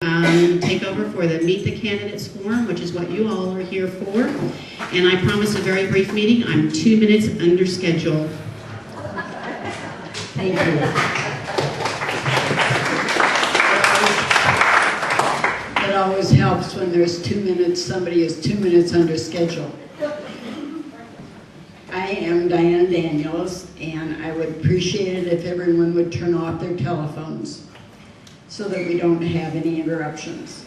Take over for the Meet the Candidates Forum, which is what you all are here for. And I promise a very brief meeting. I'm 2 minutes under schedule. Thank you. It always helps when there's 2 minutes, somebody is 2 minutes under schedule. I am Diane Daniels, and I would appreciate it if everyone would turn off their telephones so that we don't have any interruptions.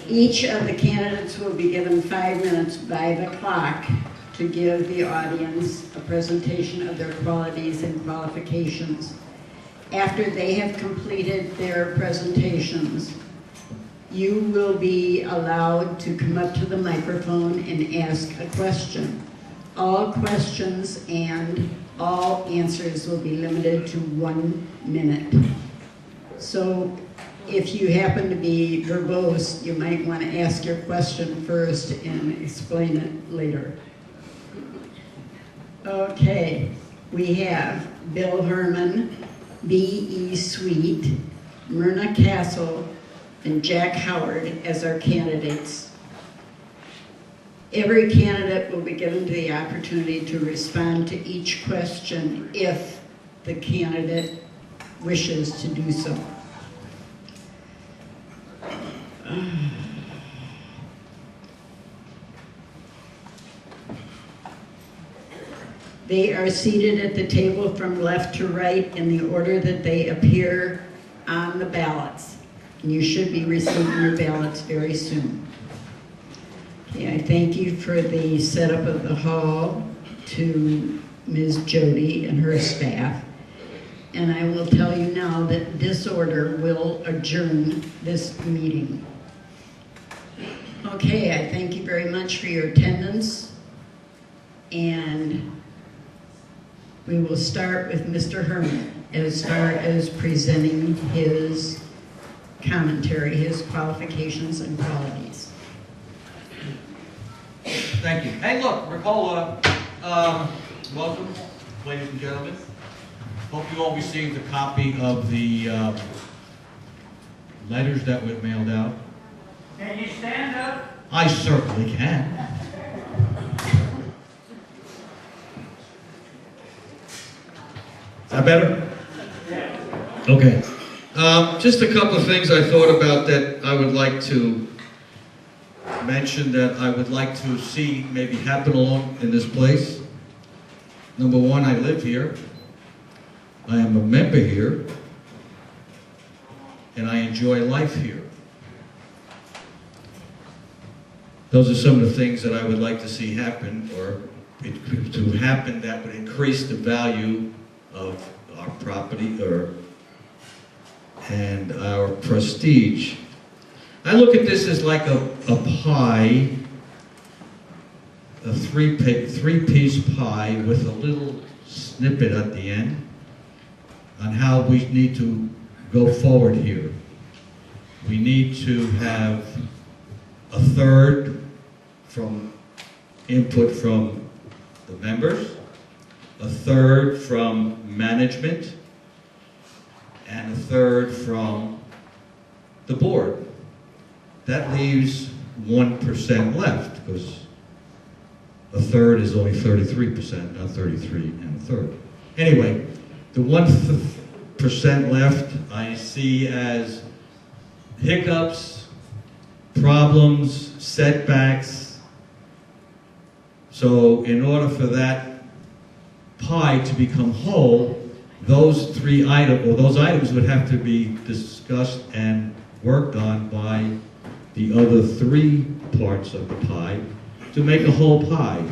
Each of the candidates will be given 5 minutes by the clock to give the audience a presentation of their qualities and qualifications. After they have completed their presentations, you will be allowed to come up to the microphone and ask a question. All questions and all answers will be limited to 1 minute. So if you happen to be verbose, you might want to ask your question first and explain it later. Okay, we have Bill Herman, B.E. Sweet, Myrna Castle, and Jack Howard as our candidates. Every candidate will be given the opportunity to respond to each question if the candidate wishes to do so. They are seated at the table from left to right in the order that they appear on the ballots. And you should be receiving your ballots very soon. Okay, I thank you for the setup of the hall to Ms. Jody and her staff. And I will tell you now that this order will adjourn this meeting. Okay, I thank you very much for your attendance. And we will start with Mr. Herman as far as presenting his commentary, his qualifications and qualities. Thank you. Hey, look, Ricola, welcome, ladies and gentlemen. Hope you all received a copy of the letters that were mailed out. Can you stand up? I certainly can. Is that better? Yeah. Okay. Just a couple of things I thought about that I would like to mention that I would like to see maybe happen along in this place. Number one, I live here. I am a member here. And I enjoy life here. Those are some of the things that I would like to see happen, or to happen that would increase the value of our property and our prestige. I look at this as like a pie, a three-piece pie with a little snippet at the end on how we need to go forward here. We need to have a third from input from the members, a third from management, and a third from the board. That leaves 1% left, because a third is only 33%, not 33 and a third. Anyway, the 1% left I see as hiccups, problems, setbacks. So in order for that pie to become whole, those items would have to be discussed and worked on by the other 3 parts of the pie to make a whole pie.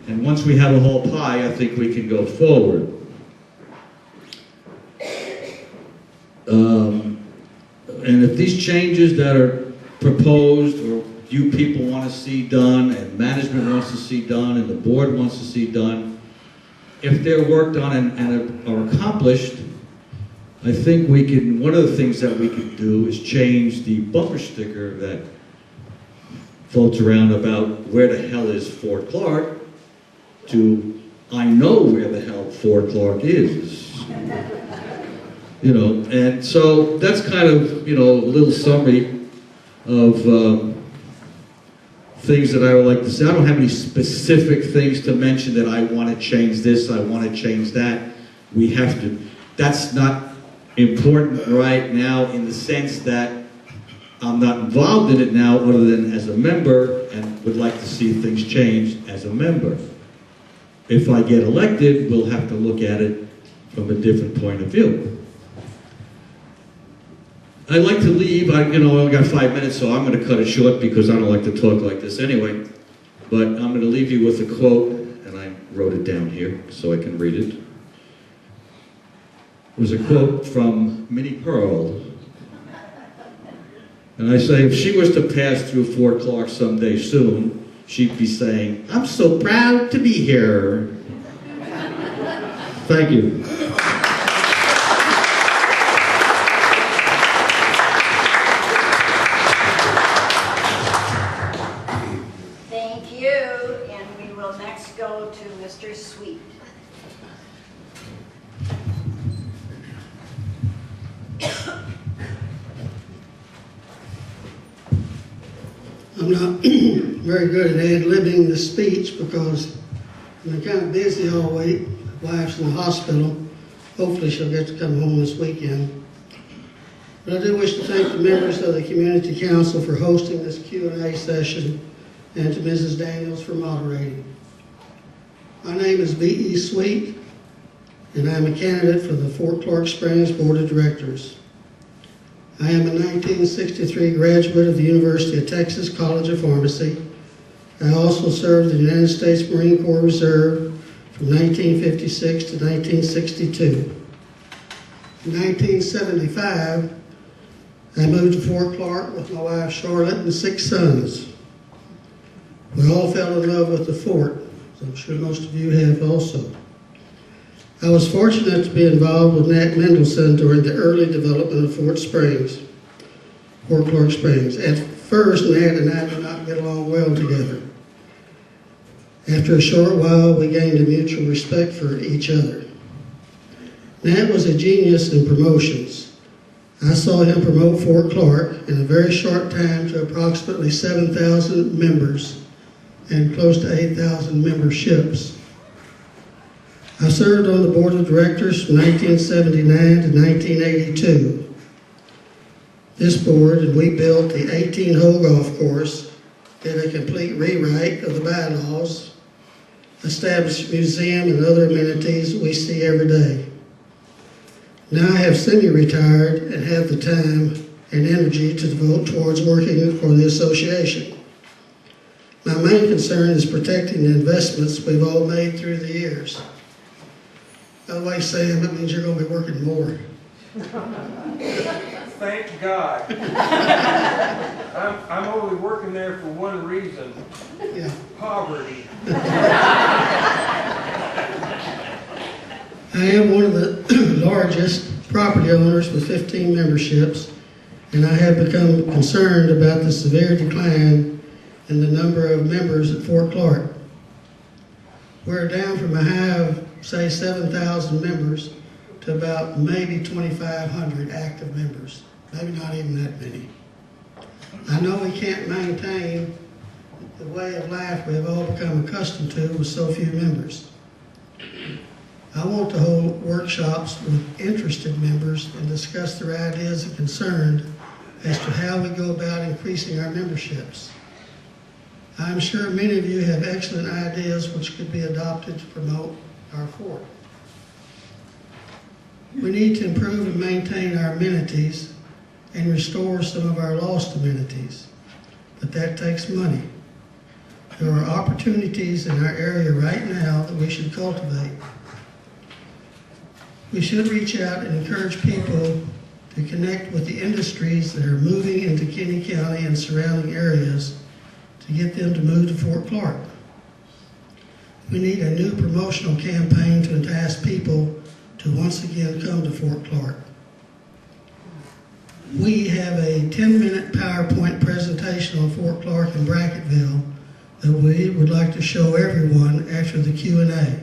And once we have a whole pie, I think we can go forward. And if these changes that are proposed, or you people want to see done, and management wants to see done, and the board wants to see done, if they're worked on and are accomplished, I think we can, one of the things that we can do is change the bumper sticker that floats around about where the hell is Fort Clark to I know where the hell Fort Clark is. You know, and so that's kind of, you know, a little summary of things that I would like to say. I don't have any specific things to mention that I want to change this, I want to change that. We have to, that's not important right now in the sense that I'm not involved in it now other than as a member and would like to see things changed as a member. If I get elected, we'll have to look at it from a different point of view. I'd like to leave, I only got 5 minutes, so I'm going to cut it short because I don't like to talk like this anyway. But I'm going to leave you with a quote, and I wrote it down here so I can read it. It was a quote from Minnie Pearl. And I say, if she was to pass through Fort Clark someday soon, she'd be saying, "I'm so proud to be here." Thank you. Thank you, and we will next go to Mr. Sweet. I'm not very good at ad-libbing the speech because I'm kind of busy all week. Wife's in the hospital. Hopefully she'll get to come home this weekend. But I do wish to thank the members of the Community Council for hosting this Q&A session and to Mrs. Daniels for moderating. My name is V.E. Sweet, and I'm a candidate for the Fort Clark Springs Board of Directors. I am a 1963 graduate of the University of Texas College of Pharmacy. I also served in the United States Marine Corps Reserve from 1956 to 1962. In 1975, I moved to Fort Clark with my wife Charlotte and 6 sons. We all fell in love with the fort, as I'm sure most of you have also. I was fortunate to be involved with Nat Mendelson during the early development of Fort Clark Springs. At first, Nat and I did not get along well together. After a short while, we gained a mutual respect for each other. Nat was a genius in promotions. I saw him promote Fort Clark in a very short time to approximately 7,000 members and close to 8,000 memberships. I served on the board of directors from 1979 to 1982. This board, and we built the 18-hole golf course, did a complete rewrite of the bylaws, established a museum and other amenities we see every day. Now I have semi-retired and have the time and energy to devote towards working for the association. My main concern is protecting the investments we've all made through the years. By the way, Sam, that means you're going to be working more. Thank God. I'm only working there for one reason. Yeah. Poverty. I am one of the largest property owners with 15 memberships, and I have become concerned about the severe decline in the number of members at Fort Clark. We're down from a high of, say, 7,000 members to about maybe 2,500 active members. Maybe not even that many. I know we can't maintain the way of life we have all become accustomed to with so few members. I want to hold workshops with interested members and discuss their ideas and concerns as to how we go about increasing our memberships. I'm sure many of you have excellent ideas which could be adopted to promote our fort. We need to improve and maintain our amenities and restore some of our lost amenities, but that takes money. There are opportunities in our area right now that we should cultivate. We should reach out and encourage people to connect with the industries that are moving into Kinney County and surrounding areas to get them to move to Fort Clark. We need a new promotional campaign to entice people to once again come to Fort Clark. We have a 10-minute PowerPoint presentation on Fort Clark and Brackettville that we would like to show everyone after the Q&A.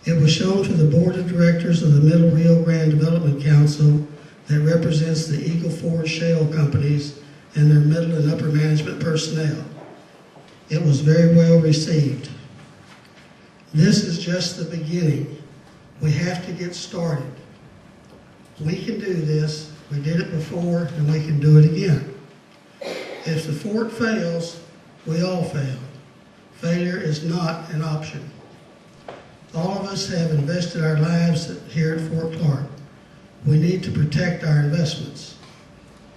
It was shown to the board of directors of the Middle Rio Grande Development Council that represents the Eagle Ford Shale companies and their middle and upper management personnel. It was very well received. This is just the beginning. We have to get started. We can do this. We did it before, and we can do it again. If the fort fails, we all fail. Failure is not an option. All of us have invested our lives here at Fort Clark. We need to protect our investments.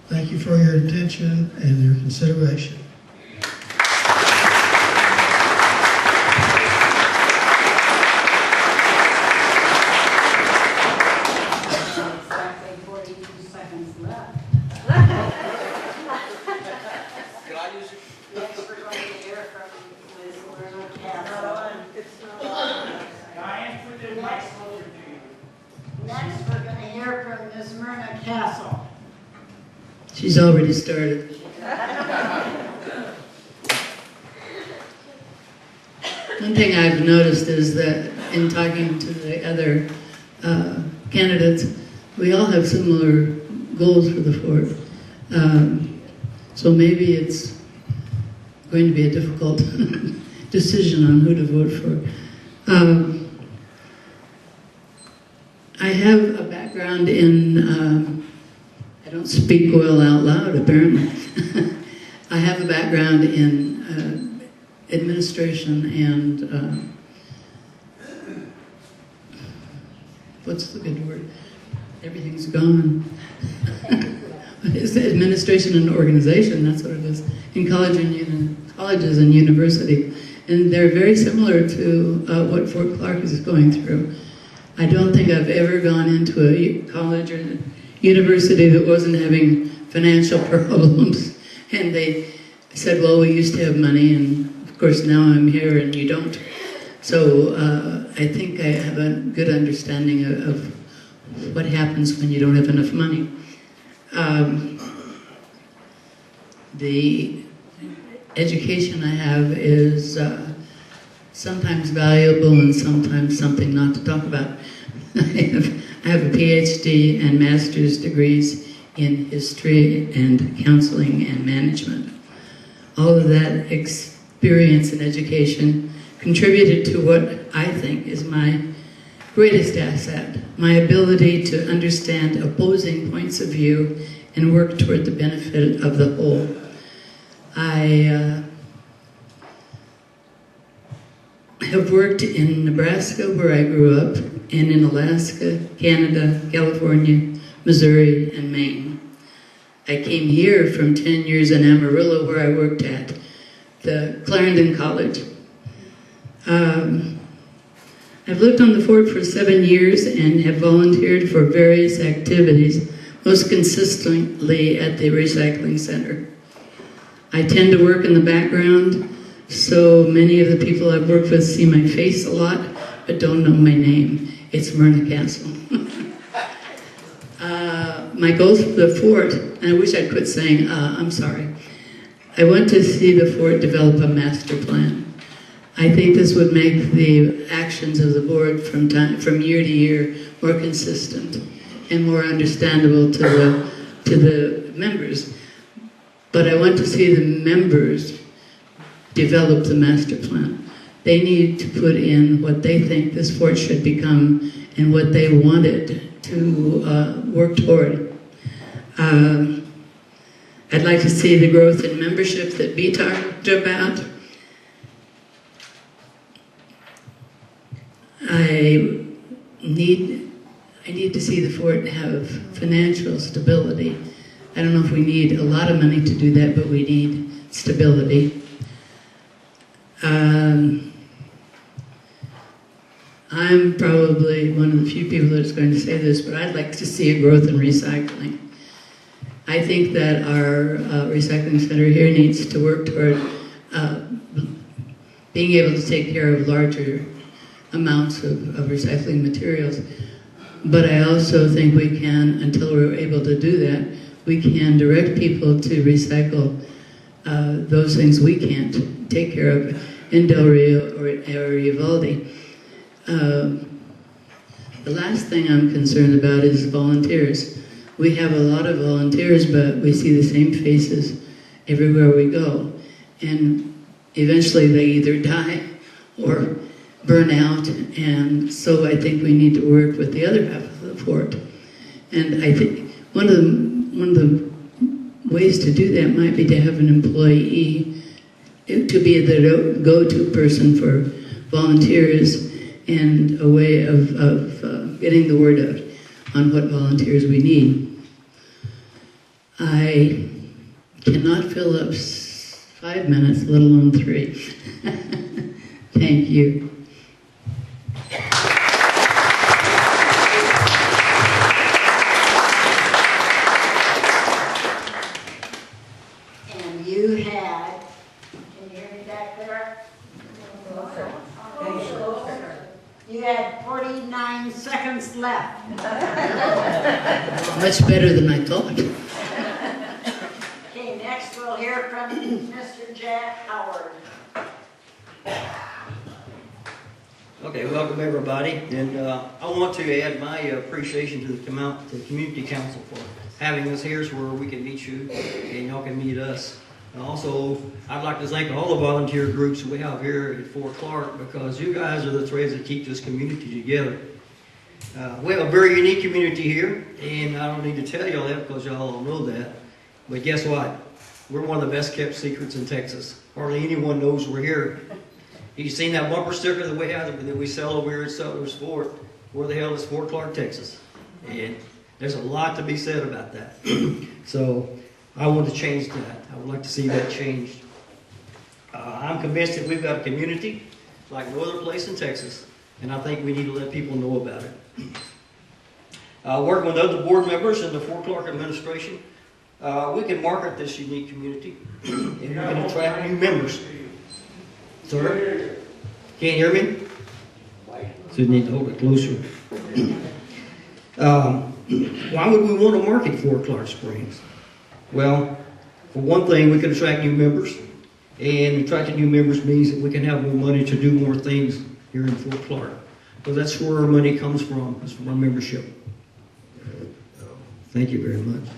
Thank you for your attention and your consideration. Exactly 42 seconds left. Can I use it? Next, we're going to hear from Ms. Lorna Castle. Diane, put the mic closer to you. Next, we're going to hear from Ms. Myrna Castle. She's already started. One thing I've noticed is that in talking to the other candidates, we all have similar goals for the fort. So maybe it's going to be a difficult decision on who to vote for. I have a background in, I don't speak well out loud apparently. I have a background in administration and, what's the good word? Everything's gone. It's administration and organization, that's what it is, in colleges and university. And they're very similar to what Fort Clark is going through. I don't think I've ever gone into a college or university that wasn't having financial problems. And they said, well, we used to have money, and of course now I'm here and you don't. So I think I have a good understanding of what happens when you don't have enough money. The education I have is sometimes valuable and sometimes something not to talk about. I have a PhD and master's degrees in history and counseling and management. All of that experience and education contributed to what I think is my greatest asset, my ability to understand opposing points of view and work toward the benefit of the whole. I have worked in Nebraska, where I grew up, and in Alaska, Canada, California, Missouri, and Maine. I came here from 10 years in Amarillo, where I worked at the Clarendon College. I've lived on the fort for 7 years and have volunteered for various activities, most consistently at the recycling center. I tend to work in the background, so many of the people I've worked with see my face a lot, but don't know my name. It's Myrna Castle. My goals for the fort, and I wish I'd quit saying, I'm sorry. I want to see the fort develop a master plan. I think this would make the actions of the board from year to year more consistent and more understandable to the members. But I want to see the members develop the master plan. They need to put in what they think this fort should become and what they wanted to work toward. I'd like to see the growth in membership that Bea talked about. I need to see the fort have financial stability. I don't know if we need a lot of money to do that, but we need stability. I'm probably one of the few people that's going to say this, but I'd like to see a growth in recycling. I think that our recycling center here needs to work toward being able to take care of larger amounts of recycling materials. But I also think we can, until we're able to do that, we can direct people to recycle those things we can't take care of in Del Rio or Uvalde. The last thing I'm concerned about is volunteers. We have a lot of volunteers, but we see the same faces everywhere we go. And eventually they either die or burn out, and so I think we need to work with the other half of the fort. And I think one of the ways to do that might be to have an employee to be the go-to person for volunteers and a way of getting the word out on what volunteers we need. I cannot fill up 5 minutes, let alone 3. Thank you. And you had, can you hear me back there? You had 49 seconds left. Much better than I thought. Okay, next we'll hear from Mr. Jack Howard. Okay, welcome everybody, and I want to add my appreciation to the Community Council for having us here so where we can meet you and y'all can meet us. And also, I'd like to thank all the volunteer groups we have here at Fort Clark because you guys are the threads that keep this community together. We have a very unique community here, and I don't need to tell y'all that because y'all all know that. But guess what? We're one of the best kept secrets in Texas. Hardly anyone knows we're here. You've seen that bumper sticker that we have that we sell over here at Settlers Fort. Where the hell is Fort Clark, Texas? And there's a lot to be said about that. So I want to change that. I would like to see that changed. I'm convinced that we've got a community like no other place in Texas, and I think we need to let people know about it. Working with other board members and the Fort Clark administration, we can market this unique community and we can attract new members. Sir? Can't hear me? So you need to hold it closer. Why would we want to market Fort Clark Springs? Well, for one thing, we can attract new members. And attracting new members means that we can have more money to do more things here in Fort Clark. So that's where our money comes from, is from our membership. Thank you very much.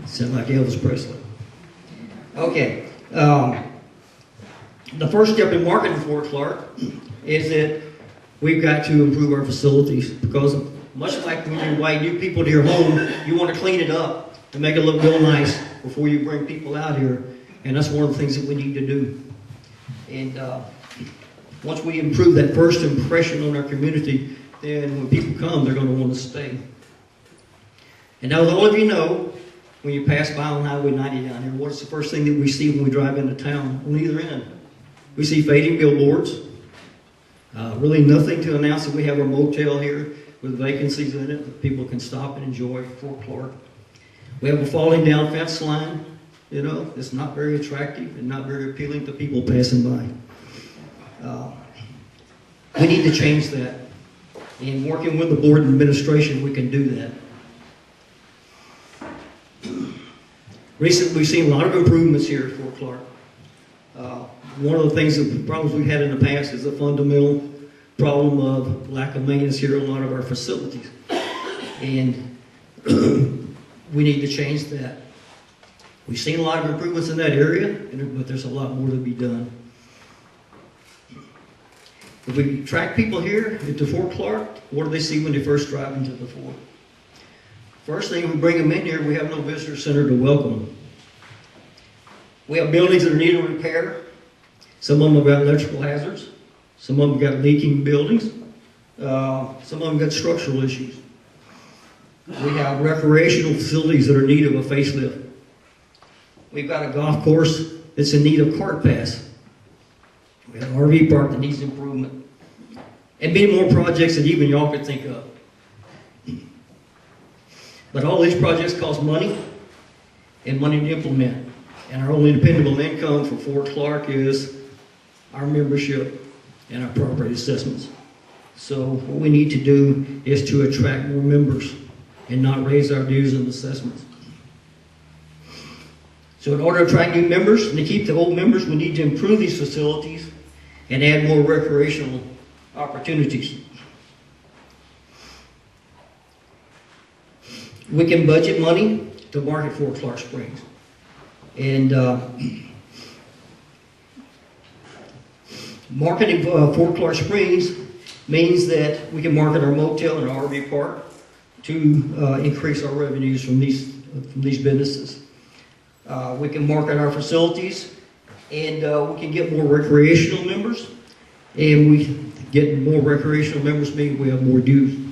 Sound like Elvis Presley. Okay. The first step in marketing Fort Clark is that we've got to improve our facilities because much like when you invite new people to your home, you want to clean it up and make it look real nice before you bring people out here. And that's one of the things that we need to do. And once we improve that first impression on our community, then when people come, they're going to want to stay. And now, as all of you know, when you pass by on Highway 90 down here, what's the first thing that we see when we drive into town on either end? We see fading billboards. Really nothing to announce that we have a motel here with vacancies in it that people can stop and enjoy Fort Clark. We have a falling down fence line. You know, it's not very attractive and not very appealing to people passing by. We need to change that. And working with the board and administration, we can do that. Recently, we've seen a lot of improvements here at Fort Clark. One of the problems we've had in the past is a fundamental problem of lack of maintenance here in a lot of our facilities. And we need to change that. We've seen a lot of improvements in that area, but there's a lot more to be done. If we attract people here to Fort Clark, what do they see when they first drive into the fort? First thing, we bring them in here, we have no visitor center to welcome them. We have buildings that are needing repair. Some of them have got electrical hazards. Some of them got leaking buildings. Some of them got structural issues. We have recreational facilities that are in need of a facelift. We've got a golf course that's in need of cart paths. We have an RV park that needs improvement. And many more projects that even y'all could think of. But all these projects cost money and money to implement. And our only dependable income for Fort Clark is our membership and our property assessments. So what we need to do is to attract more members and not raise our dues and assessments. So in order to attract new members and to keep the old members, we need to improve these facilities and add more recreational opportunities. We can budget money to market for Clark Springs. And marketing for Clark Springs means that we can market our motel and our RV park to increase our revenues from these businesses. We can market our facilities, and we can get more recreational members. And we get more recreational members means we have more dues.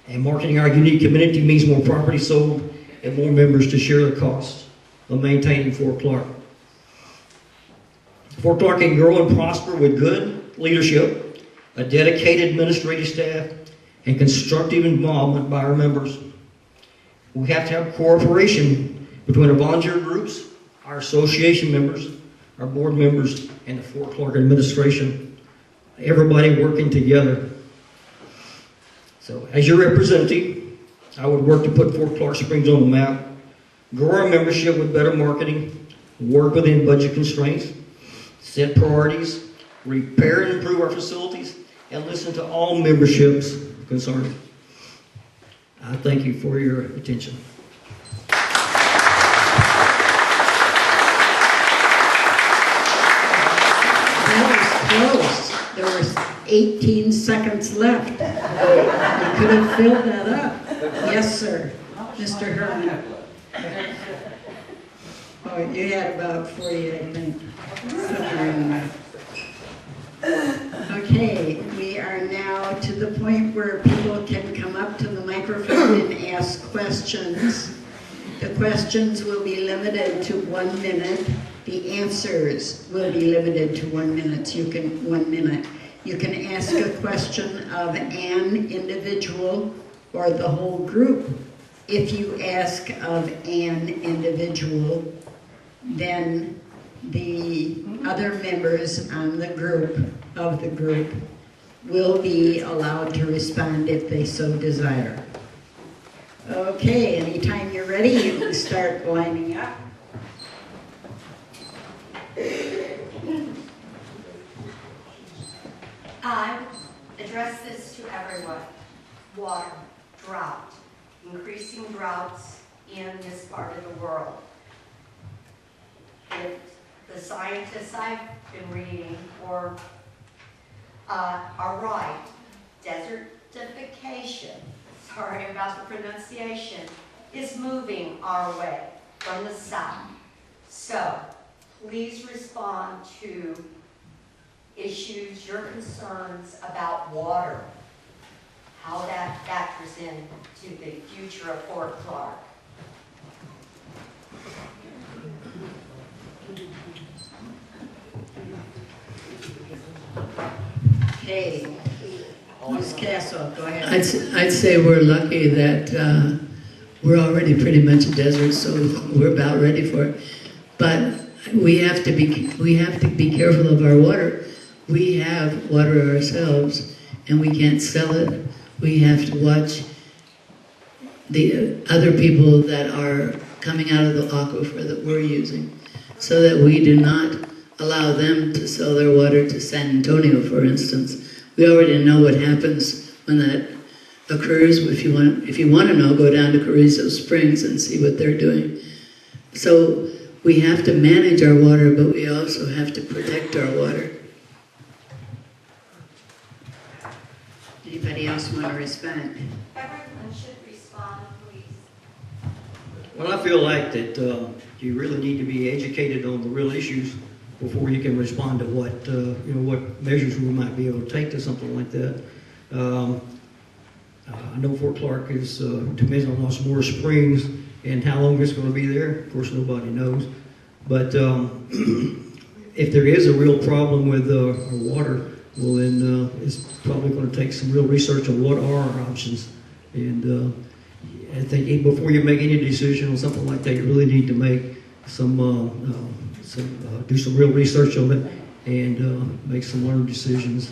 And marketing our unique community means more property sold and more members to share the costs of maintaining Fort Clark. Fort Clark can grow and prosper with good leadership, a dedicated administrative staff, and constructive involvement by our members. We have to have cooperation between our volunteer groups, our association members, our board members, and the Fort Clark administration. Everybody working together. So, as your representative, I would work to put Fort Clark Springs on the map, grow our membership with better marketing, work within budget constraints, set priorities, repair and improve our facilities, and listen to all memberships concerns. I thank you for your attention. That was close. There were 18 seconds left. You could have filled that up. Yes, sir. Mr. Herman. Oh, you had about 40, I think. Somewhere in there. Okay, we are now to the point where people can come up to the microphone and ask questions. The questions will be limited to 1 minute. The answers will be limited to 1 minute. You can ask a question of an individual or the whole group. If you ask of an individual, then the other members on the group will be allowed to respond if they so desire. Okay, anytime you're ready, you can start lining up. I address this to everyone. Water, drought, increasing droughts in this part of the world. If the scientists I've been reading are right, desertification, sorry about the pronunciation, is moving our way from the south. So please respond to issues, your concerns about water, how that factors into the future of Fort Clark. Okay, Ms. Castle, go ahead. I'd say we're lucky that we're already pretty much a desert, so we're about ready for it. But we have to be careful of our water. We have water ourselves, and we can't sell it. We have to watch the other people that are coming out of the aquifer that we're using, so that we do not allow them to sell their water to San Antonio, for instance. We already know what happens when that occurs. If you want to know, go down to Carrizo Springs and see what they're doing. So we have to manage our water, but we also have to protect our water. Anybody else want to respond? Everyone should respond, please. Well, I feel like that you really need to be educated on the real issues before you can respond to what what measures we might be able to take to something like that. I know Fort Clark is depends on Osmore Springs and how long it's going to be there. Of course, nobody knows. But if there is a real problem with our water, well then it's probably going to take some real research on what are our options. And I think before you make any decision on something like that, you really need to make do some real research on it and make some learned decisions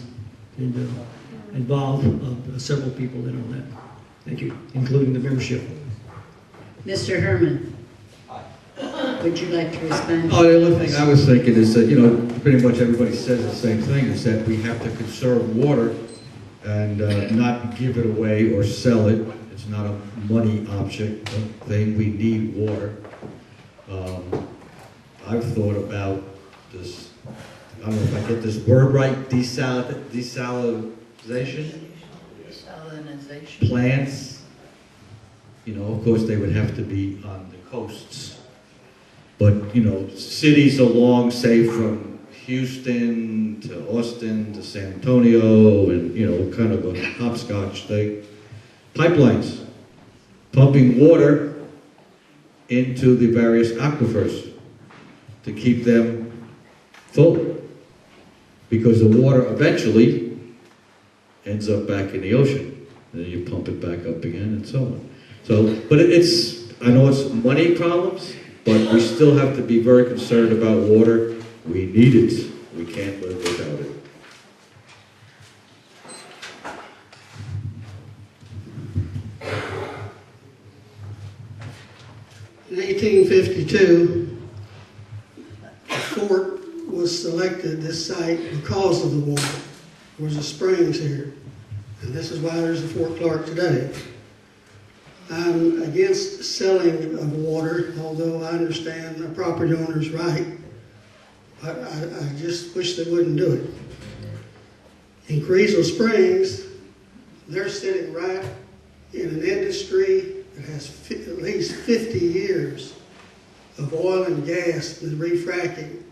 and involve several people in on that. Thank you, including the membership. Mr. Herman. Would you like to respond? Oh, the only thing I was thinking is that, you know, pretty much everybody says the same thing, is that we have to conserve water and not give it away or sell it. It's not a money object thing. We need water. I've thought about this, I don't know if I get this word right, desalinization Desalinization. plants. You know, of course, they would have to be on the coasts. But, you know, cities along, say, from Houston to Austin to San Antonio, and, you know, kind of a hopscotch thing. Pipelines, pumping water into the various aquifers to keep them full. Because the water eventually ends up back in the ocean. And then you pump it back up again and so on. So, but I know it's money problems, but we still have to be very concerned about water. We need it. We can't live without it. In 1852, the fort was selected, this site, because of the water. There was a springs here, and this is why there's a Fort Clark today. I'm against selling of water, although I understand the property owner's right. I just wish they wouldn't do it. In Creasel Springs, they're sitting right in an industry that has at least 50 years of oil and gas and refracking.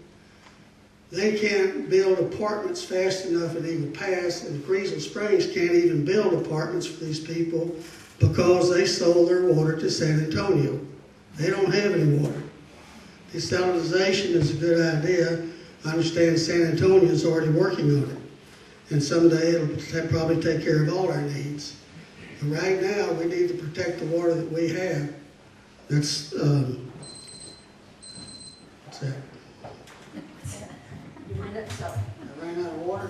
They can't build apartments fast enough at Eagle Pass, and Creasel Springs can't even build apartments for these people because they sold their water to San Antonio. They don't have any water. Desalinization is a good idea. I understand San Antonio is already working on it. And someday it'll probably take care of all our needs. But right now, we need to protect the water that we have. That's, what's that? I ran out of water.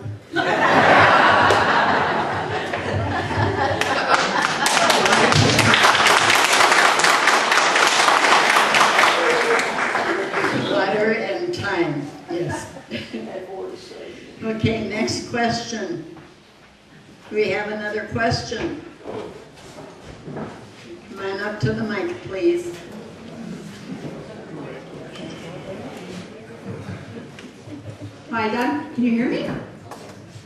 Water and time, yes. Okay, next question. Do we have another question? Come on up to the mic, please. Hi, Doug. Can you hear me?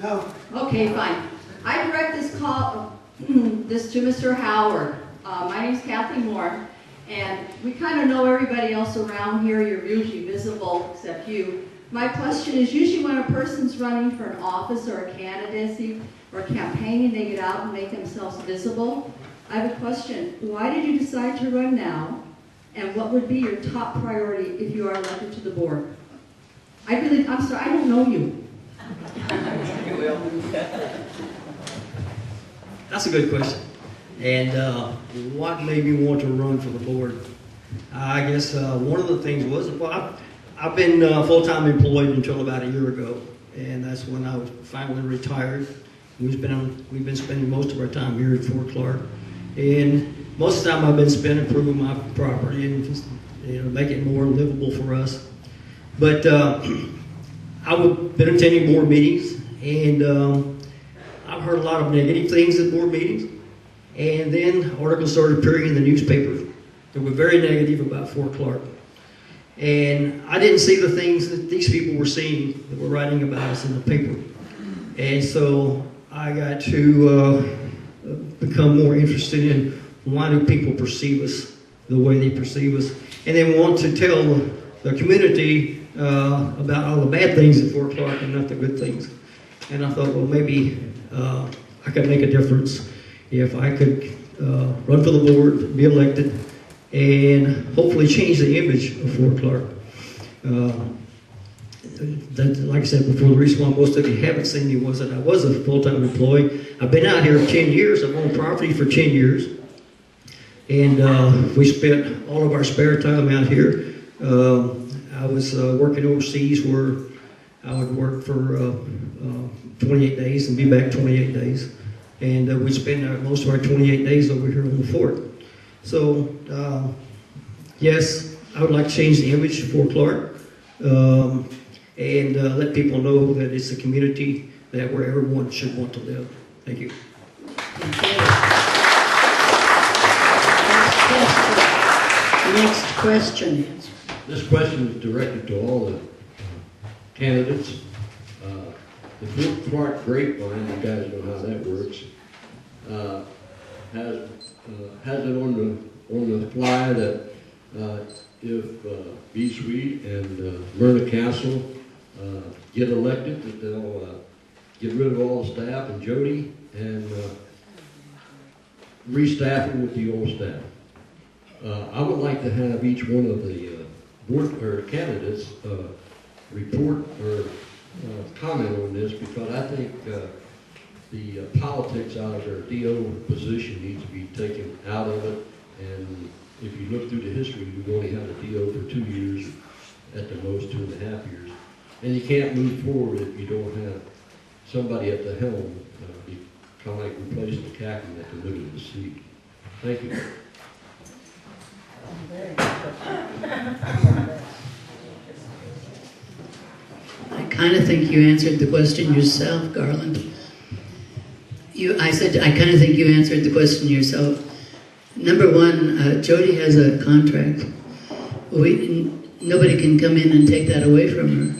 No. Okay, fine. I direct this call, this to Mr. Howard. My name's Kathy Moore, and we kind of know everybody else around here. You're usually visible, except you. My question is, usually when a person's running for an office or a candidacy or campaigning, they get out and make themselves visible. I have a question. Why did you decide to run now, and what would be your top priority if you are elected to the board? I'm sorry, I don't know you. You will. That's a good question. And what made me want to run for the board? I guess one of the things was, well, I've been full-time employed until about a year ago, and that's when I was finally retired. We've been spending most of our time here at Fort Clark, and most of the time I've been spending improving my property and just, make it more livable for us. But I've been attending board meetings, and I've heard a lot of negative things at board meetings. And then articles started appearing in the newspaper that were very negative about Fort Clark. And I didn't see the things that these people were seeing that were writing about us in the paper. And so I got to become more interested in why do people perceive us the way they perceive us. And they want to tell the community about all the bad things at Fort Clark and not the good things. And I thought, well, maybe I could make a difference if I could run for the board, be elected, and hopefully change the image of Fort Clark. Like I said before, the reason why most of you haven't seen me was that I was a full-time employee. I've been out here 10 years. I've owned property for 10 years. And we spent all of our spare time out here. I was working overseas where I would work for 28 days and be back 28 days. And we spend most of our 28 days over here on the fort. So, yes, I would like to change the image for Clark and let people know that it's a community that where everyone should want to live. Thank you. Next question. This question is directed to all the candidates. The Clark grapevine, you guys know how that works, has it on the fly that if B Suite and Myrna Castle get elected, that they'll get rid of all the staff and Jody and restaffing with the old staff. I would like to have each one of the board or candidates report or comment on this, because I think the politics out of their DO position needs to be taken out of it. And if you look through the history, we've only had a DO for 2 years, at the most 2.5 years. And you can't move forward if you don't have somebody at the helm, kind of like replacing the captain at the middle of the seat. Thank you. I kind of think you answered the question yourself, Garland. I said, I kind of think you answered the question yourself. Number one, Jody has a contract. Nobody can come in and take that away from her.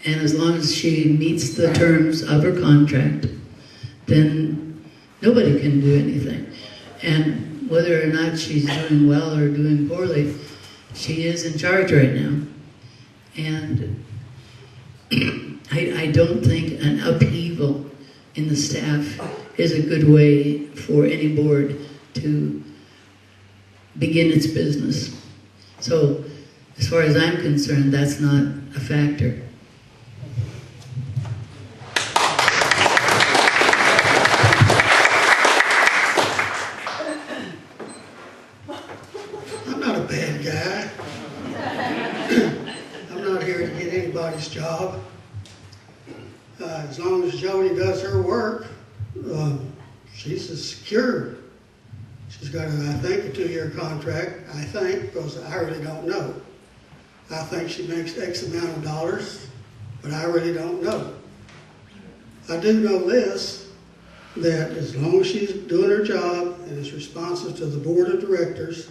And as long as she meets the terms of her contract, then nobody can do anything. And whether or not she's doing well or doing poorly, she is in charge right now. And I don't think an upheaval in the staff is a good way for any board to begin its business. So, as far as I'm concerned, that's not a factor. I'm not a bad guy. I'm not here to get anybody's job. As long as Jody does her work, she's secure. She's got, I think, a 2-year contract, I think, because I really don't know. I think she makes X amount of dollars, but I really don't know. I do know this, that as long as she's doing her job and is responsive to the board of directors,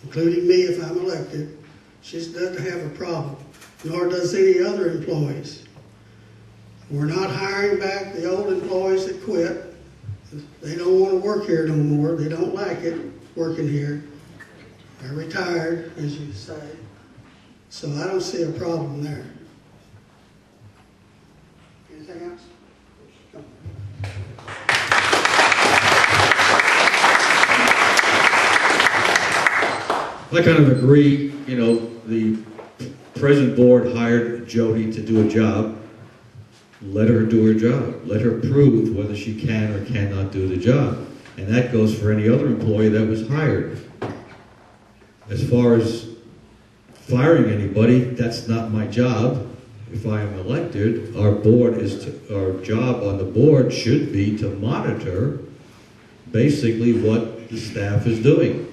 including me if I'm elected, she doesn't have a problem, nor does any other employees. We're not hiring back the old employees that quit. They don't want to work here no more. They don't like it working here. They're retired, as you say. So I don't see a problem there. Anything else? I kind of agree, you know, the present board hired Jody to do a job. Let her do her job. Let her prove whether she can or cannot do the job. And that goes for any other employee that was hired. As far as firing anybody, that's not my job. If I am elected, our job on the board should be to monitor basically what the staff is doing.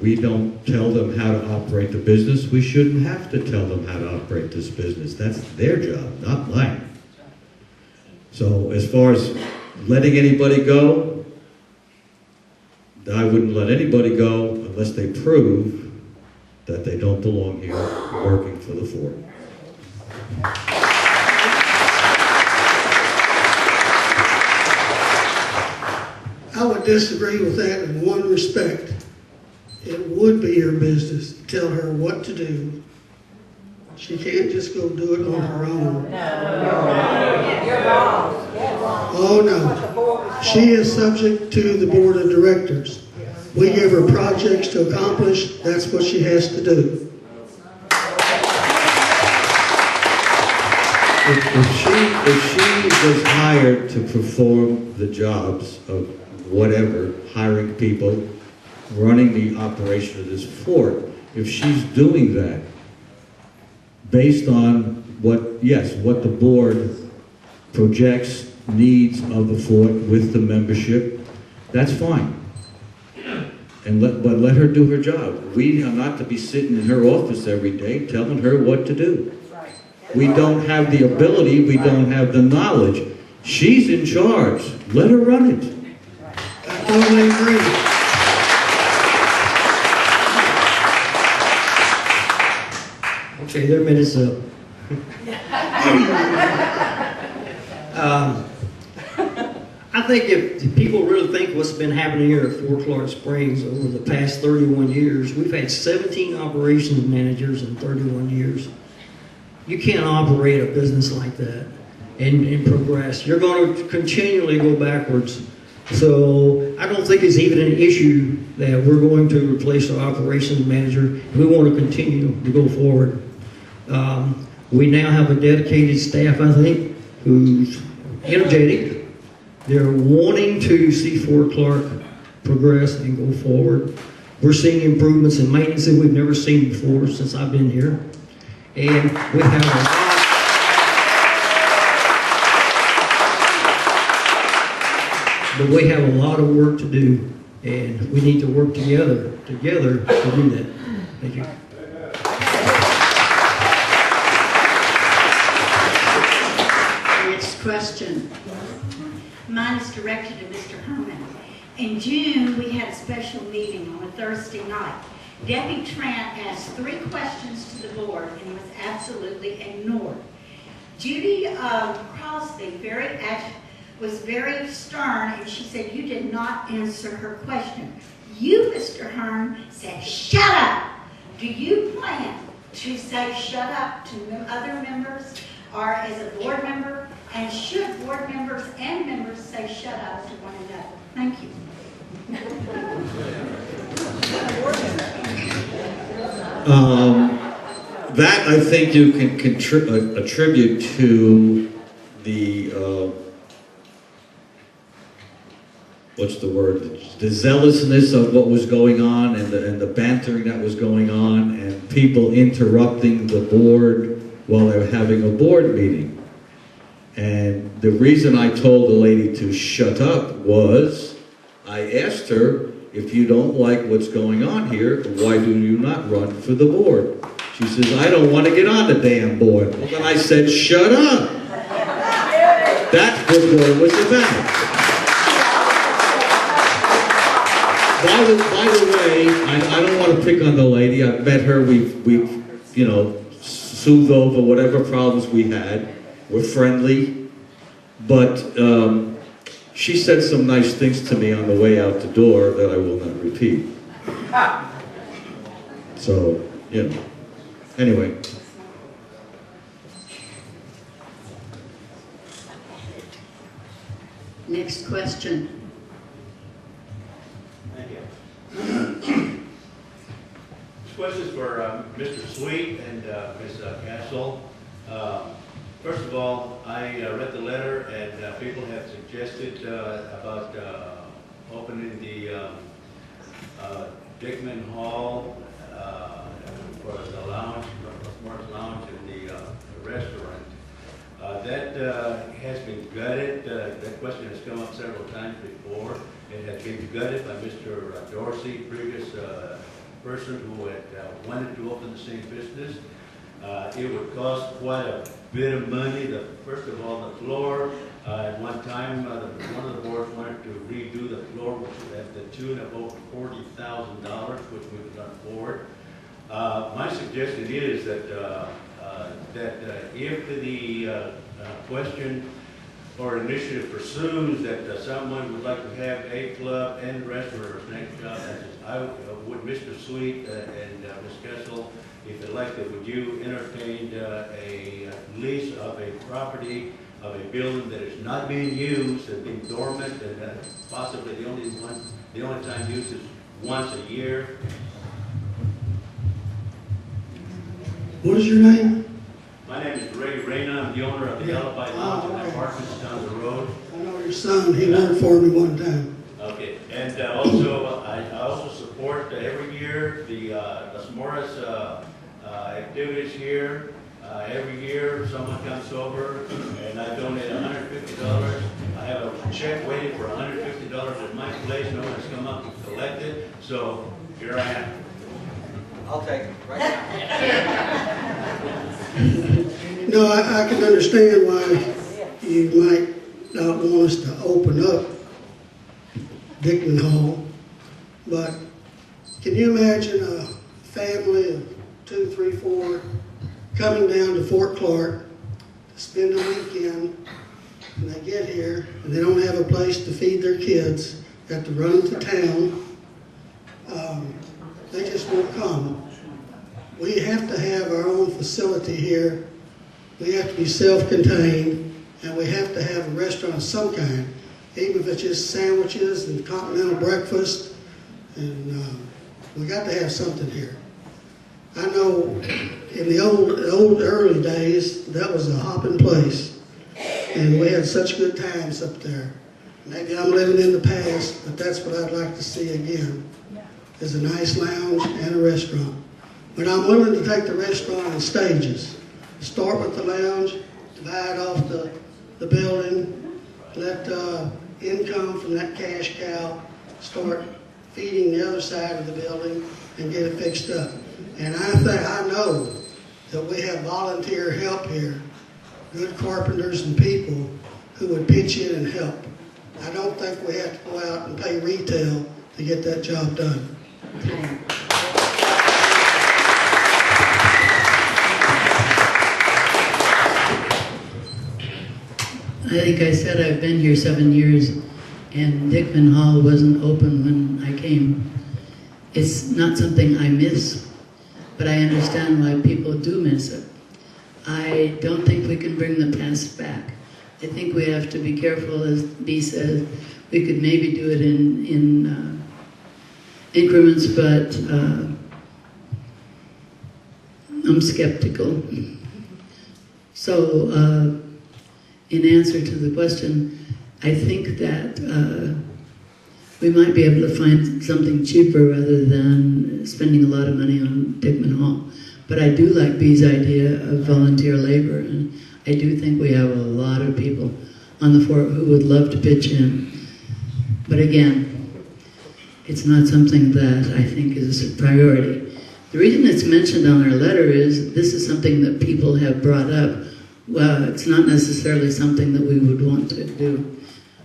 We don't tell them how to operate the business. We shouldn't have to tell them how to operate this business. That's their job, not mine. So as far as letting anybody go, I wouldn't let anybody go unless they prove that they don't belong here working for the Fort. I would disagree with that in one respect. It would be your business to tell her what to do. She can't just go do it on her own. Oh, no. She is subject to the board of directors. We give her projects to accomplish. That's what she has to do. If she was hired to perform the jobs of whatever, hiring people, running the operation of this fort, if she's doing that based on what the board projects needs of the fort with the membership, that's fine. but let her do her job. We are not to be sitting in her office every day telling her what to do. We don't have the ability, we don't have the knowledge. She's in charge. Let her run it. I totally agree. Okay, their minute's up. I think if people really think what's been happening here at Fort Clark Springs over the past 31 years, we've had 17 operations managers in 31 years. You can't operate a business like that and progress. You're going to continually go backwards. So I don't think it's even an issue that we're going to replace our operations manager. We want to continue to go forward. We now have a dedicated staff, I think, who's energetic. They're wanting to see Fort Clark progress and go forward. We're seeing improvements in maintenance that we've never seen before since I've been here. And we have a lot, but we have a lot of work to do, and we need to work together to do that. Thank you. Next question. Mine is directed to Mr. Herman. In June, we had a special meeting on a Thursday night. Debbie Trent asked 3 questions to the board and was absolutely ignored. Judy Crosby was very stern, and she said you did not answer her question. You, Mr. Hearn, said, shut up. Do you plan to say shut up to other members or as a board member? And should board members and members say shut up to one another? Thank you. That I think you can attribute to the what's the word? The zealousness of what was going on and the bantering that was going on and people interrupting the board while they were having a board meeting. And the reason I told the lady to shut up was I asked her, if you don't like what's going on here, why do you not run for the board? She says, I don't want to get on the damn board. Well, then I said, shut up. That's what it was about. By the way, I don't want to pick on the lady. I've met her. We've soothed over whatever problems we had. We're friendly. But she said some nice things to me on the way out the door that I will not repeat. So, anyway. Next question. Thank you. This question is for Mr. Sweet and Ms. Castle. First of all, I read the letter, and people have suggested about opening the Dickman Hall for the lounge, the Morris Lounge, and the restaurant. That has been gutted. That question has come up several times before. It has been gutted by Mr. Dorsey, previous person who had wanted to open the same business. It would cost quite a bit of money. First of all, the floor. At one time, one of the boards wanted to redo the floor, which was at the tune of over $40,000, which we could not afford. My suggestion is that if the question or initiative pursues that someone would like to have a club and restaurant or snack shop, I would Mr. Sweet and Ms. Kessel, if they'd like to, would you entertain a lease of a property, of a building that is not being used and being dormant, and possibly the only time used is once a year? What is your name? My name is Ray Reyna. I'm the owner of the Alibi Lounge and Apartments down the road. I know your son. He worked for me one time. Okay, and also I also support every year the Las Morris activities here. Every year someone comes over and I donate $150. I have a check waiting for $150 at my place. No one's come up and collected, so here I am. I'll take it right now. No, I can understand why you might not want us to open up Dickman Hall, but can you imagine a family of 2, 3, 4 coming down to Fort Clark to spend a weekend, and they get here and they don't have a place to feed their kids, have to run to town, they just won't come. We have to have our own facility here. We have to be self-contained, and we have to have a restaurant of some kind, even if it's just sandwiches and continental breakfast, and we got to have something here. I know in the old early days, that was a hopping place, and we had such good times up there. Maybe I'm living in the past, but that's what I'd like to see again, is a nice lounge and a restaurant. But I'm willing to take the restaurant in stages. Start with the lounge, divide off the building, let income from that cash cow start feeding the other side of the building and get it fixed up. And I know that we have volunteer help here, good carpenters and people who would pitch in and help. I don't think we have to go out and pay retail to get that job done. I think I said I've been here 7 years, and Dickman Hall wasn't open when I came. It's not something I miss, but I understand why people do miss it. I don't think we can bring the past back. I think we have to be careful, as Bea says. We could maybe do it in increments, but I'm skeptical. So, in answer to the question, I think that we might be able to find something cheaper rather than spending a lot of money on Dickman Hall. But I do like Bea's idea of volunteer labor, and I do think we have a lot of people on the fort who would love to pitch in. But again, it's not something that I think is a priority. The reason it's mentioned on our letter is this is something that people have brought up. Well, it's not necessarily something that we would want to do.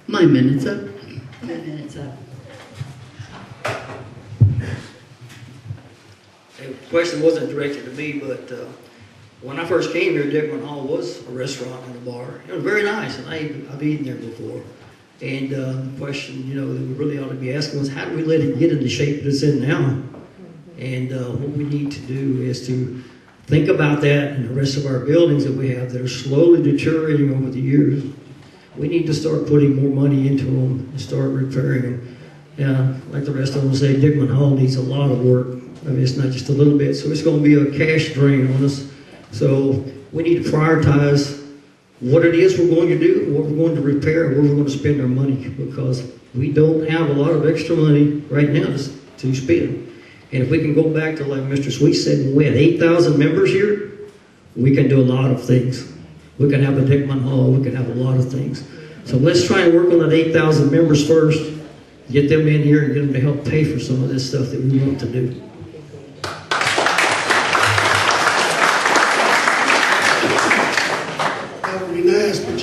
My minute's up. 10 minutes up. The question wasn't directed to me, but when I first came here, Dickman Hall was a restaurant and a bar. It was very nice, and I've eaten there before. And the question, that we really ought to be asking was, how do we let it get in the shape that it's in now? And what we need to do is to think about that and the rest of our buildings that we have that are slowly deteriorating over the years. We need to start putting more money into them and start repairing them. Yeah, like the rest of them say, Dickman Hall needs a lot of work. I mean, it's not just a little bit, so it's going to be a cash drain on us. So we need to prioritize what it is we're going to do, what we're going to repair, and where we're going to spend our money, because we don't have a lot of extra money right now to spend. And if we can go back to, like Mr. Sweet said, when we had 8,000 members here, we can do a lot of things. We can have a Dickman Hall, we can have a lot of things. So let's try and work on that 8,000 members first, get them in here and get them to help pay for some of this stuff that we want to do. That would be nice, but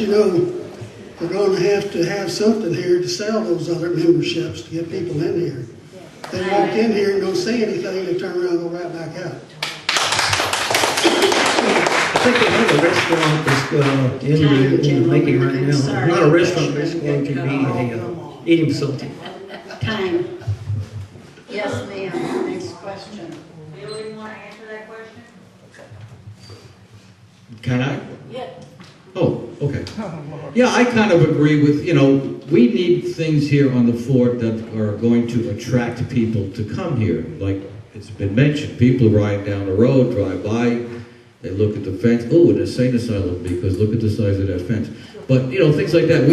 we're going to have something here to sell those other memberships to get people in here. They walk in here and don't see anything, they turn around and go right back out. I think they have a restaurant that's in the making right now. Not a restaurant, but it's going to be a eating facility. Time. Yes, ma'am. Next question. Bill, you want to answer that question? Can I? Yeah. Oh, okay. Yeah, I kind of agree with, we need things here on the fort that are going to attract people to come here. Like it's been mentioned, people riding down the road, drive by, they look at the fence, oh, an insane asylum, because look at the size of that fence. But, things like that,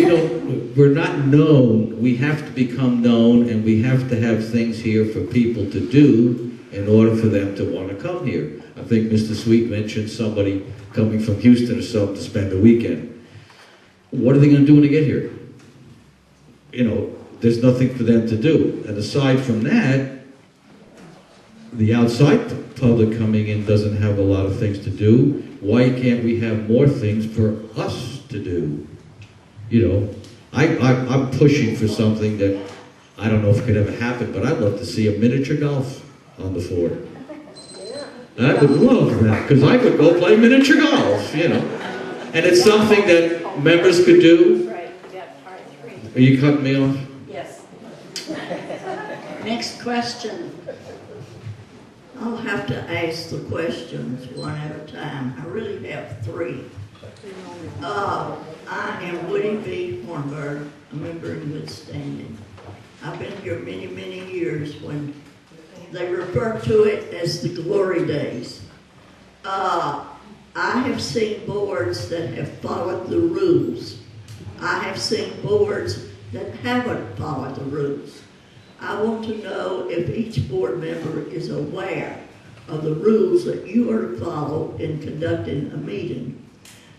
we're not known, we have to become known, and we have to have things here for people to do in order for them to want to come here. I think Mr. Sweet mentioned somebody coming from Houston or something to spend the weekend. What are they going to do when they get here? there's nothing for them to do. And aside from that, the outside public coming in doesn't have a lot of things to do. Why can't we have more things for us to do? I'm pushing for something that I don't know if it could ever happen, but I'd love to see a miniature golf on the floor. I would love that, because I could go play miniature golf, And it's something that members could do. Are you cutting me off? Yes. Next question. I'll have to ask the questions one at a time. I really have three. I am Woody B. Hornberg, a member in good standing. I've been here many, many years when they refer to it as the glory days. I have seen boards that have followed the rules. I have seen boards that haven't followed the rules. I want to know if each board member is aware of the rules that you are to follow in conducting a meeting.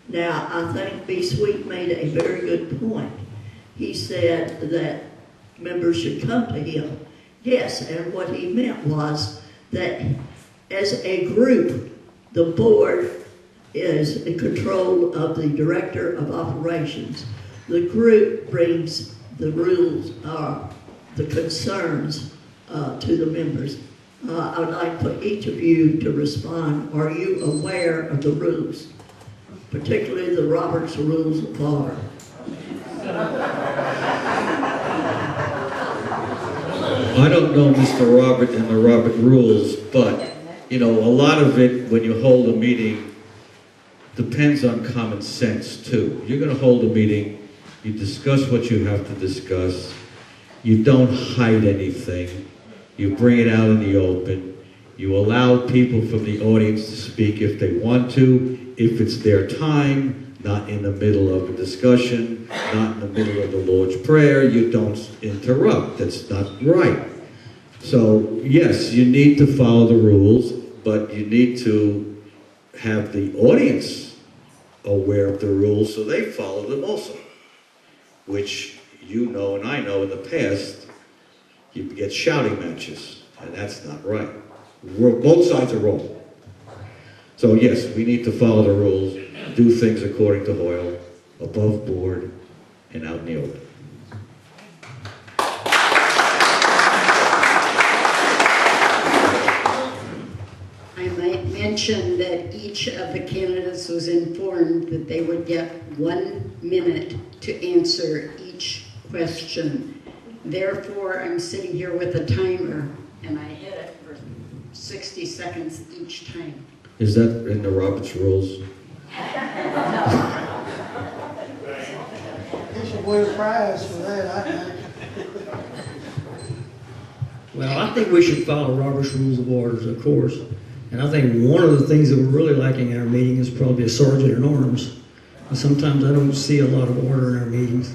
Now, I think B. Sweet made a very good point. He said that members should come to him. Yes, and what he meant was that as a group, the board is in control of the director of operations. The group brings the rules, the concerns to the members. I would like for each of you to respond. Are you aware of the rules, particularly the Robert's Rules of Order? I don't know Mr. Robert and the Robert rules, but, a lot of it, when you hold a meeting, depends on common sense, too. You're going to hold a meeting, you discuss what you have to discuss, you don't hide anything, you bring it out in the open, you allow people from the audience to speak if they want to, if it's their time, not in the middle of a discussion, not in the middle of the Lord's Prayer. You don't interrupt. That's not right. So, yes, you need to follow the rules, but you need to have the audience aware of the rules so they follow them also, which and I know in the past, you get shouting matches, and that's not right. Both sides are wrong. So, yes, we need to follow the rules, do things according to Hoyle, above board, and out in the open. I might mention that each of the candidates was informed that they would get 1 minute to answer each question. Therefore, I'm sitting here with a timer, and I hit it for 60 seconds each time. Is that in the Robert's rules? You should win a prize for that, I think. Well, I think we should follow Robert's Rules of Orders, of course. And I think one of the things that we're really lacking in our meeting is probably a sergeant in arms. And sometimes I don't see a lot of order in our meetings.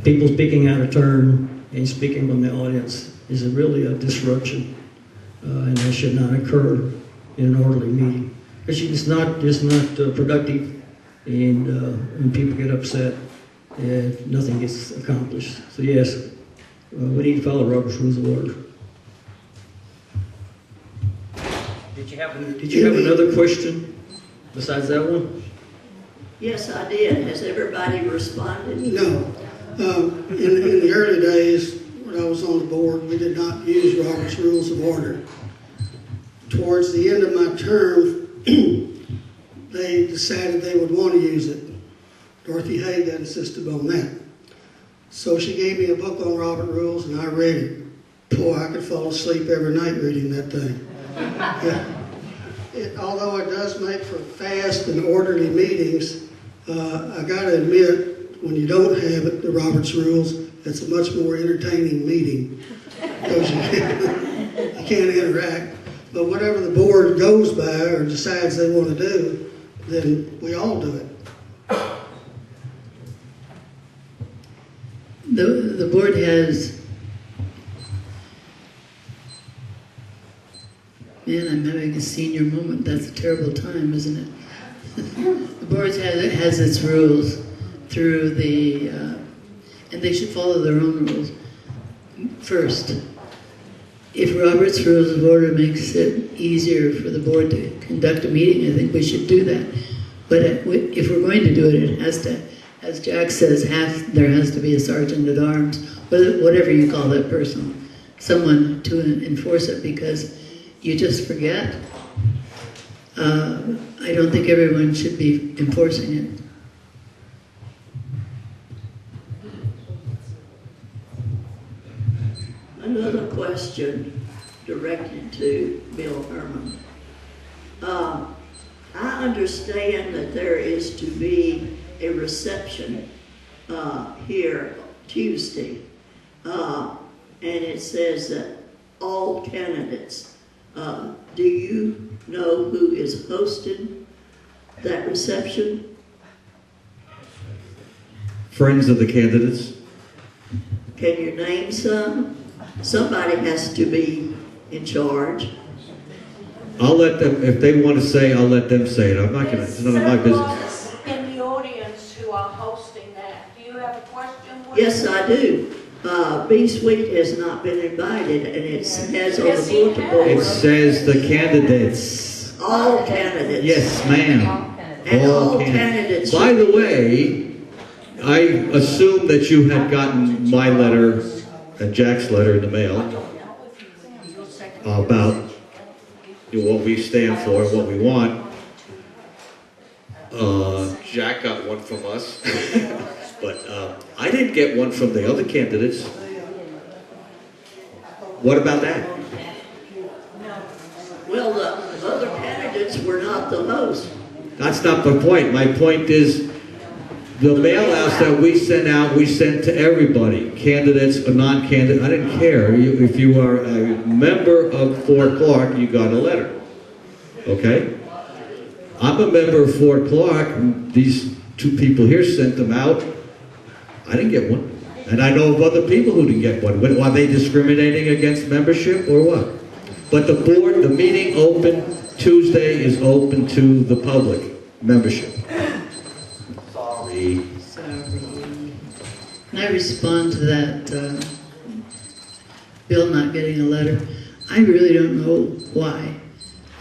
People speaking out of turn and speaking from the audience is really a disruption. And that should not occur in an orderly meeting. Because it's not productive, and when people get upset, nothing gets accomplished. So yes, we need to follow Robert's Rules of Order. Did you have another question besides that one? Yes, I did. Has everybody responded? No. In the early days, when I was on the board, we did not use Robert's Rules of Order. Towards the end of my term, they decided they would want to use it. Dorothy Haig insisted on that. So she gave me a book on Robert Rules, and I read it. Boy, I could fall asleep every night reading that thing. Yeah. Although it does make for fast and orderly meetings, I got to admit, when you don't have it, the Robert's Rules, it's a much more entertaining meeting because you can't interact. But whatever the board goes by or decides they want to do, then we all do it. The board has, man, I'm having a senior moment. That's a terrible time, isn't it? The board has its rules through the and they should follow their own rules first. If Robert's Rules of Order makes it easier for the board to conduct a meeting, I think we should do that. But if we're going to do it, it has to, as Jack says, there has to be a sergeant at arms, whatever you call that person, someone to enforce it, because you just forget. I don't think everyone should be enforcing it. Another question directed to Bill Herman. I understand that there is to be a reception here Tuesday, and it says that all candidates. Do you know who is hosting that reception? Friends of the candidates. Can you name some? Somebody has to be in charge. I'll let them, if they want to say, I'll let them say it. I'm not going to, it's none of my business. In the audience who are hosting that, do you have a question? Yes, I do. B-Suite has not been invited, and it has on the bulletin board. It says the candidates. All candidates. Yes, ma'am. And all candidates. By the way, I assume that you had gotten my letter and Jack's letter in the mail about what we stand for, what we want. Jack got one from us, but I didn't get one from the other candidates. What about that? Well, the other candidates were not the host. That's not the point. My point is the mail outs that we sent out, we sent to everybody, candidates or non-candidates. I didn't care. If you are a member of Fort Clark, you got a letter. Okay? I'm a member of Fort Clark. These two people here sent them out. I didn't get one. And I know of other people who didn't get one. Are they discriminating against membership or what? But the board, the meeting open Tuesday is open to the public membership. Sorry. Can I respond to that, Bill not getting a letter? I really don't know why.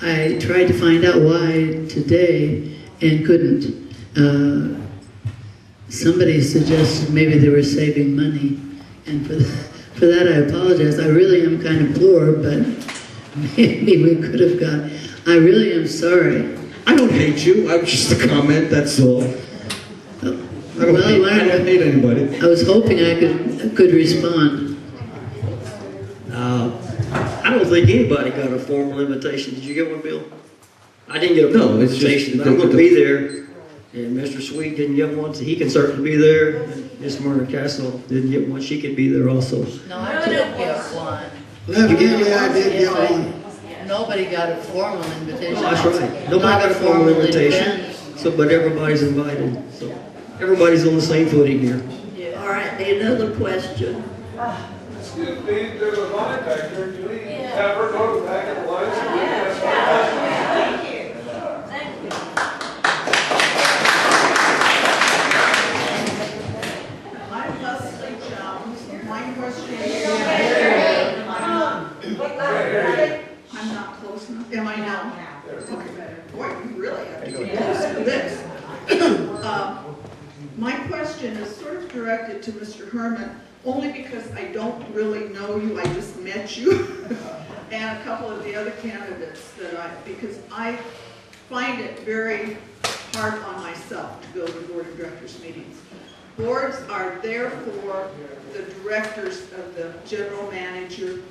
I tried to find out why today and couldn't. Somebody suggested maybe they were saving money, and for that I apologize. I really am kind of poor, but maybe we could have got. I really am sorry. I don't hate you. I'm just a comment. That's all. I don't hate anybody. I was hoping I could respond. I don't think anybody got a formal invitation. Did you get one, Bill? I didn't get a formal invitation, but I'm going to be there. And Mr. Sweet didn't get one, so he can certainly be there. And Miss Myrna Castle didn't get one. She can be there also. No, I didn't get one. Evidently, I did get one. Nobody got a formal invitation. Oh, that's right. Nobody got a formal invitation. So, but everybody's invited. So everybody's on the same footing here. Yeah. All right, another question. Excuse me, there's a line back there. Can we have her go to the back of the line? Thank you. Thank you. I'm Leslie Jones. My question is... I'm not close enough. Am I now? Okay. Boy, you really have to get close to this. My question is sort of directed to Mr. Herman, only because I don't really know you. I just met you and a couple of the other candidates because I find it very hard on myself to go to board of directors meetings. Boards are there for the directors of the general manager.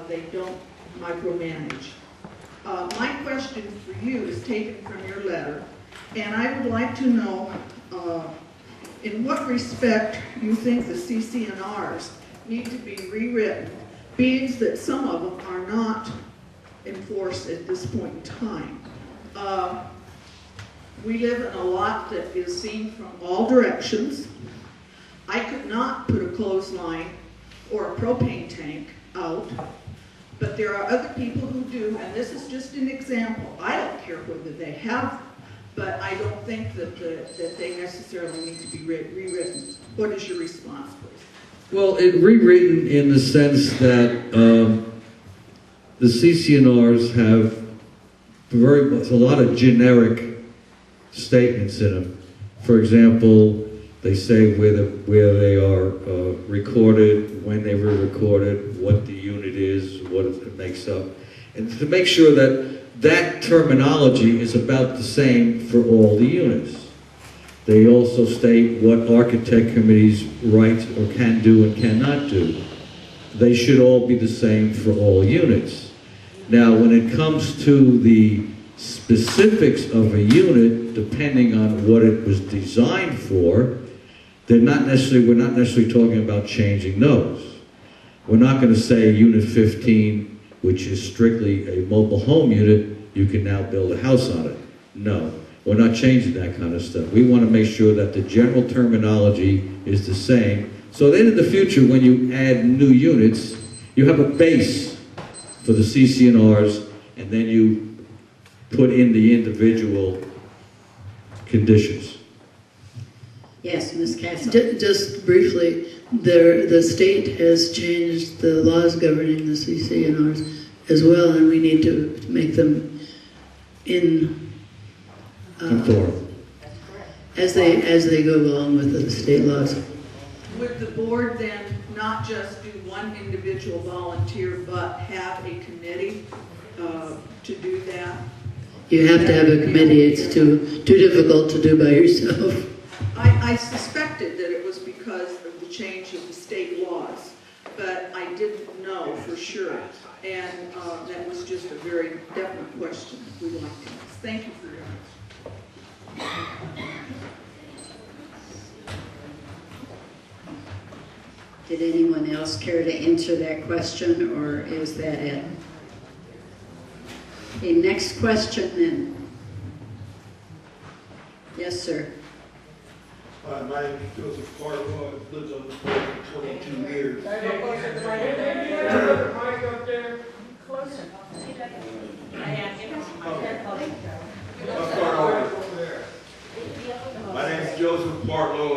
They don't micromanage. My question for you is taken from your letter, and I would like to know in what respect you think the CC&Rs need to be rewritten, being that some of them are not enforced at this point in time. We live in a lot that is seen from all directions. I could not put a clothesline or a propane tank out, but there are other people who do, and this is just an example. I don't care whether they have, but I don't think that they necessarily need to be rewritten. What is your response, please? Well, it rewritten in the sense that the CCNRs have a lot of generic statements in them. For example, they say where they are recorded, when they were recorded, what the unit is, what it makes up. And to make sure that that terminology is about the same for all the units. They also state what architect committees right or can do and cannot do. They should all be the same for all units. Now, when it comes to the specifics of a unit, depending on what it was designed for, we're not necessarily talking about changing those. We're not going to say Unit 15, which is strictly a mobile home unit, you can now build a house on it. No, we're not changing that kind of stuff. We want to make sure that the general terminology is the same. So then in the future, when you add new units, you have a base for the CCNRs, and then you put in the individual conditions. Yes, Ms. Castle. Just briefly, the state has changed the laws governing the CCNRs as well, and we need to make them in Conform. as they go along with the state laws. Would the board then not just do one individual volunteer, but have a committee to do that? You have to have a committee. It's too difficult to do by yourself. I suspected that it was because of the change of the state laws, but I didn't know for sure. And that was just a very definite question we'd like to ask. Thank you for your answer. Did anyone else care to answer that question, or is that it? Okay, next question then. Yes, sir. My name is Joseph Carlo. I've lived on the board for 22 years. Can I go closer to my head? Mic up there. Closer. I'll start over. My name is Joseph Barlow.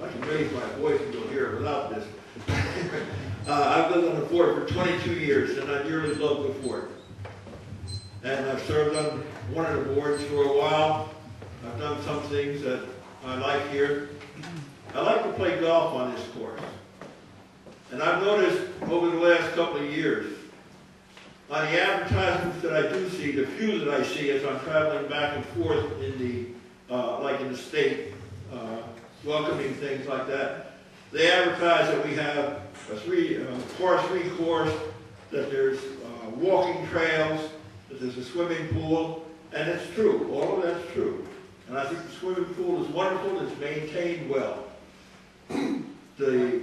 I can raise my voice and you'll hear it without this. I've lived on the fort for 22 years, and I dearly love the fort. And I've served on one of the boards for a while. I've done some things that I like here. I like to play golf on this course. And I've noticed over the last couple of years, on the advertisements that I do see, the few that I see as I'm traveling back and forth in the, like in the state, welcoming things like that, they advertise that we have a par 3 course, that there's walking trails, that there's a swimming pool, and it's true. All of that's true. And I think the swimming pool is wonderful. It's maintained well. The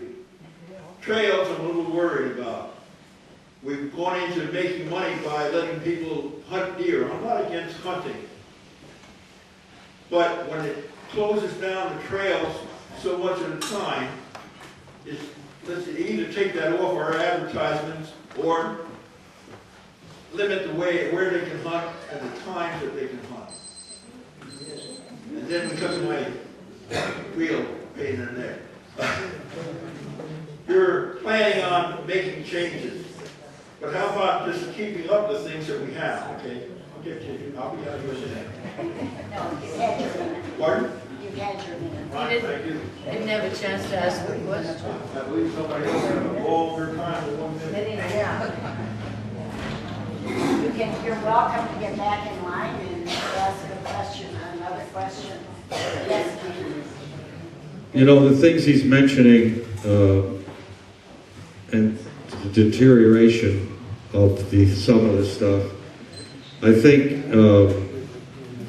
trails I'm a little worried about. We've gone into making money by letting people hunt deer. I'm not against hunting. But when it closes down the trails so much at a time, let's either take that off our advertisements or limit the way where they can hunt and the times that they can hunt. And then becomes my real pain in the neck. You're planning on making changes, but how about just keeping up the things that we have, okay? I'll get you, I'll be out of here today. No, you had your minute. Pardon? You had your minute. Right, thank you. Didn't have a chance to ask a question. I believe somebody else had a longer time than 1 minute. Yeah. You're welcome to get back in line and ask a question, another question. Yes, please. You know, the things he's mentioning, and the deterioration of some of the stuff, I think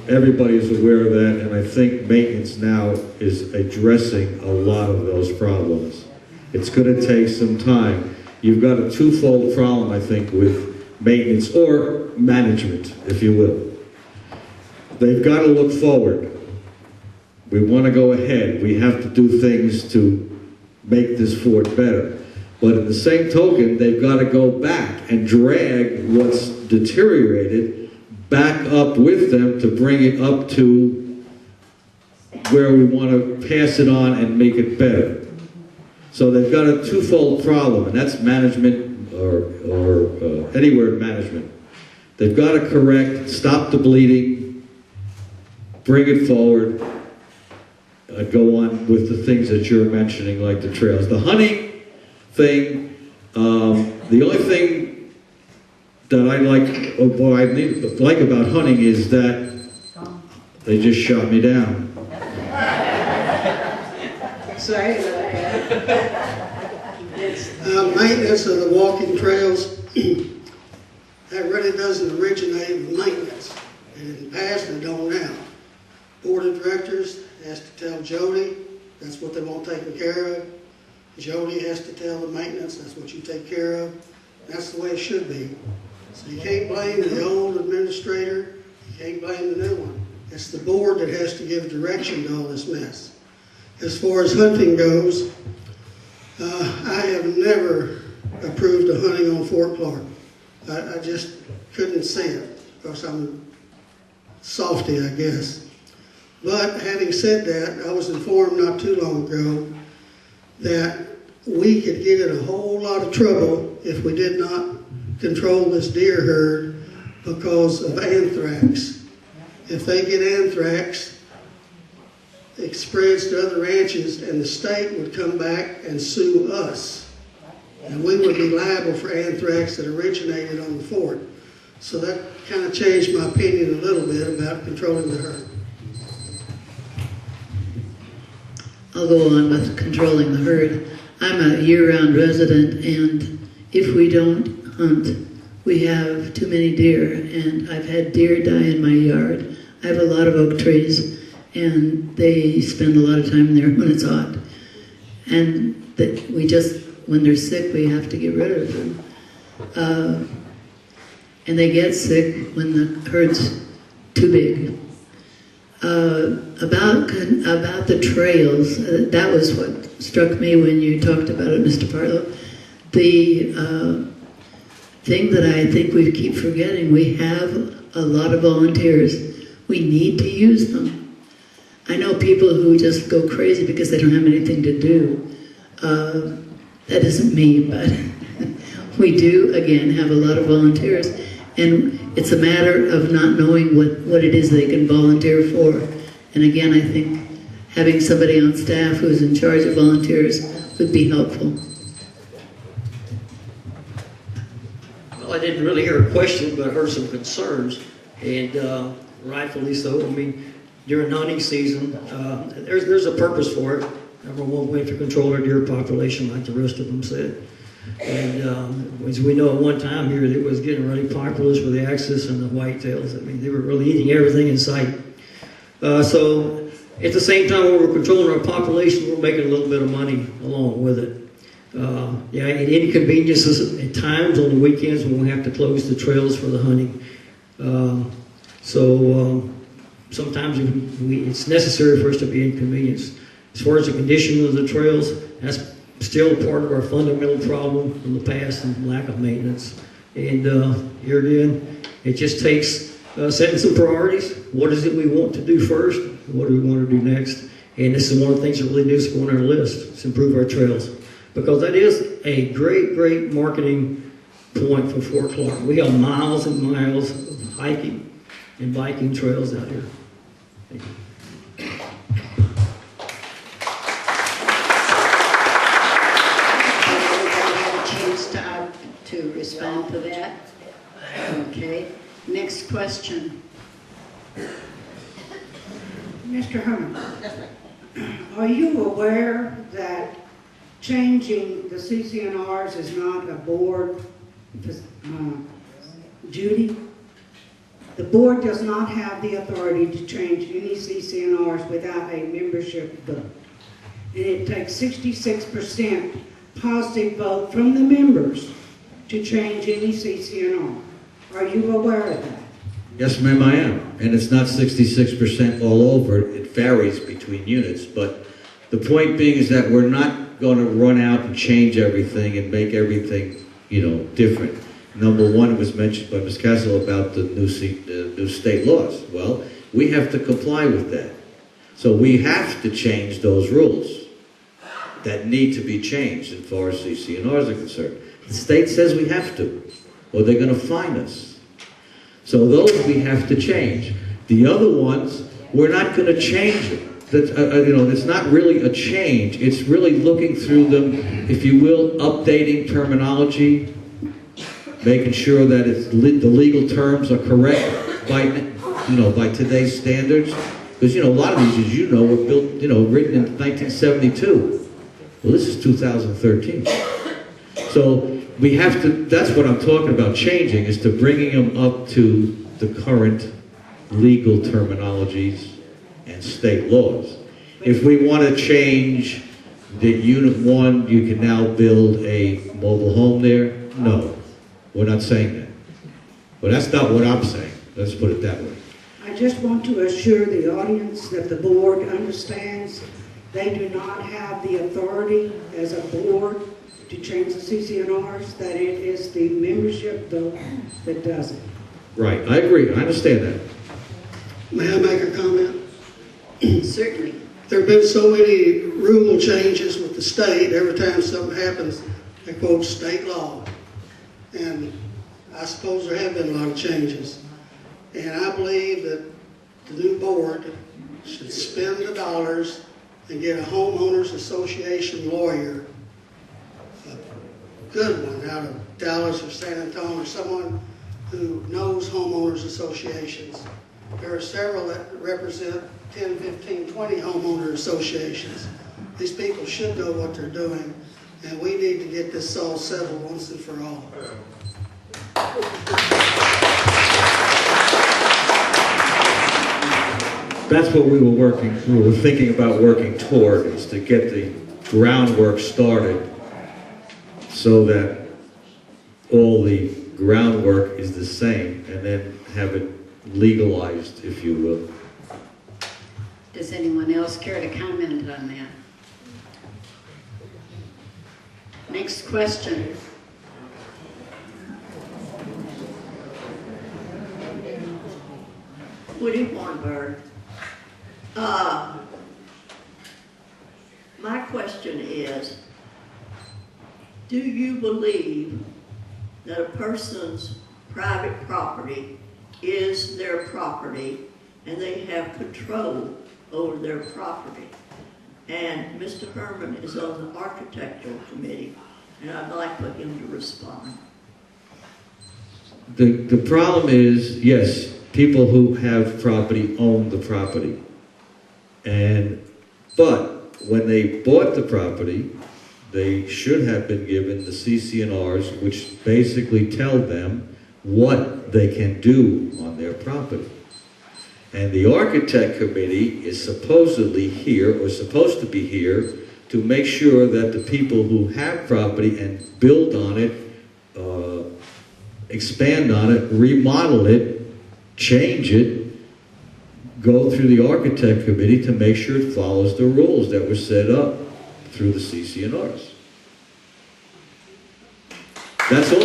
everybody's aware of that, and I think maintenance now is addressing a lot of those problems. It's going to take some time. You've got a twofold problem, I think, with maintenance or management, if you will. They've got to look forward. We want to go ahead. We have to do things to make this fort better. But at the same token, they've got to go back and drag what's deteriorated back up with them to bring it up to where we want to pass it on and make it better. So they've got a twofold problem, and that's management or anywhere in management. They've got to correct, stop the bleeding, bring it forward, go on with the things that you're mentioning, like the trails. The hunting thing, the only thing that I like about hunting is that they just shot me down. Sorry. Maintenance of the walking trails, that really doesn't originate with maintenance. And in the past, they don't now. Board of Directors has to tell Jody, that's what they want taken care of. Jody has to tell the maintenance, that's what you take care of. That's the way it should be. So you can't blame the old administrator, you can't blame the new one. It's the board that has to give direction to all this mess. As far as hunting goes, I have never approved of hunting on Fort Clark. I just couldn't see it because I'm softy, I guess. But having said that, I was informed not too long ago that we could get in a whole lot of trouble if we did not control this deer herd because of anthrax. If they get anthrax, it spreads to other ranches and the state would come back and sue us. And we would be liable for anthrax that originated on the fort. So that kind of changed my opinion a little bit about controlling the herd. I'll go on with controlling the herd. I'm a year-round resident, and if we don't hunt, we have too many deer, and I've had deer die in my yard. I have a lot of oak trees, and they spend a lot of time there when it's hot. And when they're sick, we have to get rid of them. And they get sick when the herd's too big. About the trails, that was what struck me when you talked about it, Mr. Partlow. The thing that I think we keep forgetting, we have a lot of volunteers. We need to use them. I know people who just go crazy because they don't have anything to do. That isn't me, but we do, again, have a lot of volunteers. And it's a matter of not knowing what it is they can volunteer for. And again, I think having somebody on staff who's in charge of volunteers would be helpful. Well, I didn't really hear a question, but I heard some concerns, and rightfully so. I mean, during hunting season, there's a purpose for it. Number one, we have to control our deer population, like the rest of them said. And as we know, at one time here, it was getting really populous with the axis and the whitetails. I mean, they were really eating everything in sight. So at the same time, when we're controlling our population, we're making a little bit of money along with it. Yeah, it inconveniences at times on the weekends when we have to close the trails for the hunting. Sometimes it's necessary for us to be inconvenienced. As far as the condition of the trails, that's still part of our fundamental problem from the past and lack of maintenance. And here again, it just takes setting some priorities. What is it we want to do first? What do we want to do next? And this is one of the things that really needs to go on our list. It's improve our trails. Because that is a great, great marketing point for Fort Clark. We have miles and miles of hiking and biking trails out here. Thank you. To respond to that? Okay. Next question. Mr. Herman, are you aware that changing the CCNRs is not a board duty? The board does not have the authority to change any CCNRs without a membership vote. And it takes 66% positive vote from the members to change any CCNR. Are you aware of that? Yes, ma'am, I am. And it's not 66% all over. It varies between units. But the point being is that we're not going to run out and change everything and make everything, different. Number one, it was mentioned by Ms. Castle about the new state laws. Well, we have to comply with that. So we have to change those rules that need to be changed as far as CCNRs are concerned. The state says we have to, or they're going to fine us. So those we have to change. The other ones, we're not going to change them. That's, it's not really a change. It's really looking through them, if you will, updating terminology, making sure that the legal terms are correct by today's standards. Because, a lot of these, as you know, were built, written in 1972. Well, this is 2013. So we have to, that's what I'm talking about changing, is to bringing them up to the current legal terminologies and state laws. If we want to change that Unit 1, you can now build a mobile home there, no, we're not saying that. Well, that's not what I'm saying. Let's put it that way. I just want to assure the audience that the board understands they do not have the authority as a board to change the CCNRs, that it is the membership though that does it. Right, I agree, I understand that. May I make a comment? Certainly. There have been so many rule changes with the state. Every time something happens, they quote state law. And I suppose there have been a lot of changes. And I believe that the new board should spend the dollars and get a homeowners association lawyer, a good one out of Dallas or San Antonio, or someone who knows homeowners associations. There are several that represent 10, 15, 20 homeowner associations. These people should know what they're doing, and we need to get this all settled once and for all. That's what we were thinking about working toward, is to get the groundwork started so that all the groundwork is the same, and then have it legalized, if you will. Does anyone else care to comment on that? Next question. Woody Hornberg. My question is, do you believe that a person's private property is their property and they have control over their property? And Mr. Herman is on the architectural committee, and I'd like for him to respond. The problem is, yes, people who have property own the property. But when they bought the property, they should have been given the CCNRs, which basically tell them what they can do on their property. And the architect committee is supposedly here, or supposed to be here, to make sure that the people who have property and build on it, expand on it, remodel it, change it, go through the architect committee to make sure it follows the rules that were set up through the CCNRs. That's all.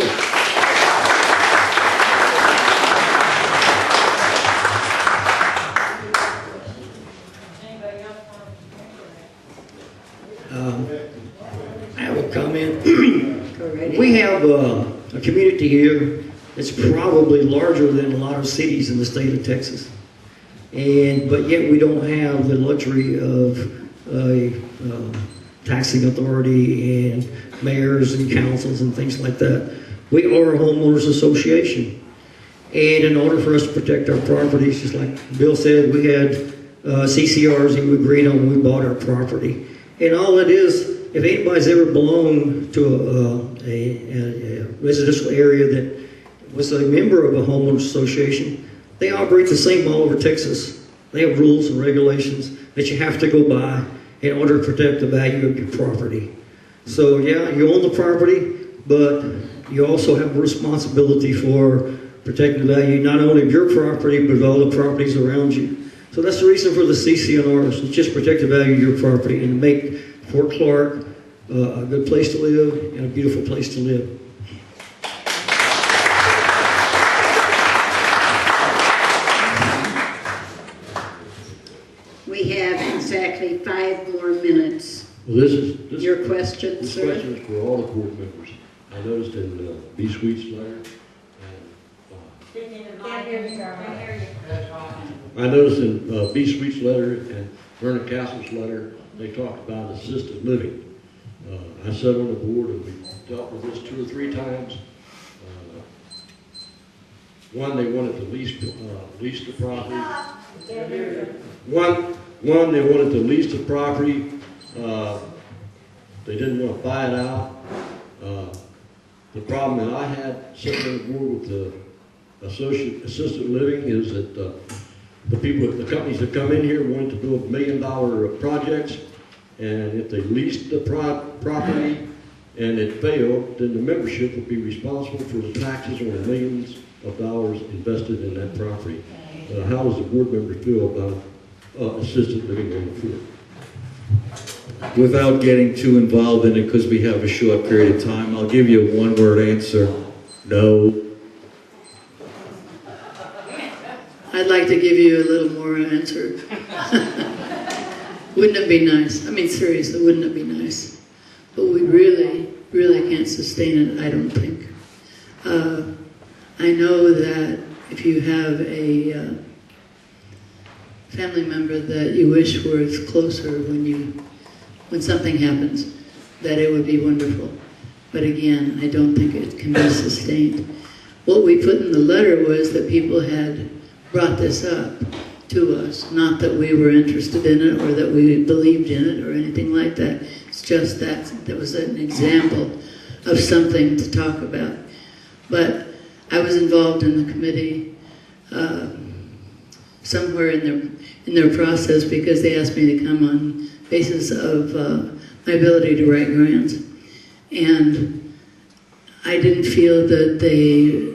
I have a comment. We have a community here that's probably larger than a lot of cities in the state of Texas. But yet we don't have the luxury of a taxing authority and mayors and councils and things like that. We are a homeowners association. And in order for us to protect our properties, just like Bill said, we had CCRs that we agreed on when we bought our property. And all it is, if anybody's ever belonged to a residential area that was a member of a homeowners association, they operate the same all over Texas. They have rules and regulations that you have to go by in order to protect the value of your property. So yeah, you own the property, but you also have a responsibility for protecting the value not only of your property, but of all the properties around you. So that's the reason for the CCNRs. It's just protect the value of your property and make Fort Clark a good place to live and a beautiful place to live. We have exactly 5 more minutes. Well, this Your question, this sir? question is for all the board members. I noticed in B. Sweet's letter, I noticed in B. Sweet's letter and Vernon Castle's letter, they talked about assisted living. I sat on the board and we dealt with this 2 or 3 times. One, they wanted to lease the property. One, they wanted to lease the property. They didn't want to buy it out. The problem that I had sitting on the board with the assisted living is that the companies that come in here wanted to build $1 million projects, and if they leased the property and it failed, then the membership would be responsible for the taxes on the millions of dollars invested in that property. How does the board member feel about assisted living on the floor? Without getting too involved in it, because we have a short period of time, I'll give you a one-word answer: no. I'd like to give you a little more answer. Wouldn't it be nice? I mean, seriously, wouldn't it be nice? But we really, really can't sustain it, I don't think. I know that if you have a family member that you wish was closer when something happens, that it would be wonderful. But again, I don't think it can be sustained. What we put in the letter was that people had brought this up to us, not that we were interested in it or that we believed in it or anything like that. It's just that there was an example of something to talk about. But I was involved in the committee somewhere in their process because they asked me to come on basis of my ability to write grants. And I didn't feel that they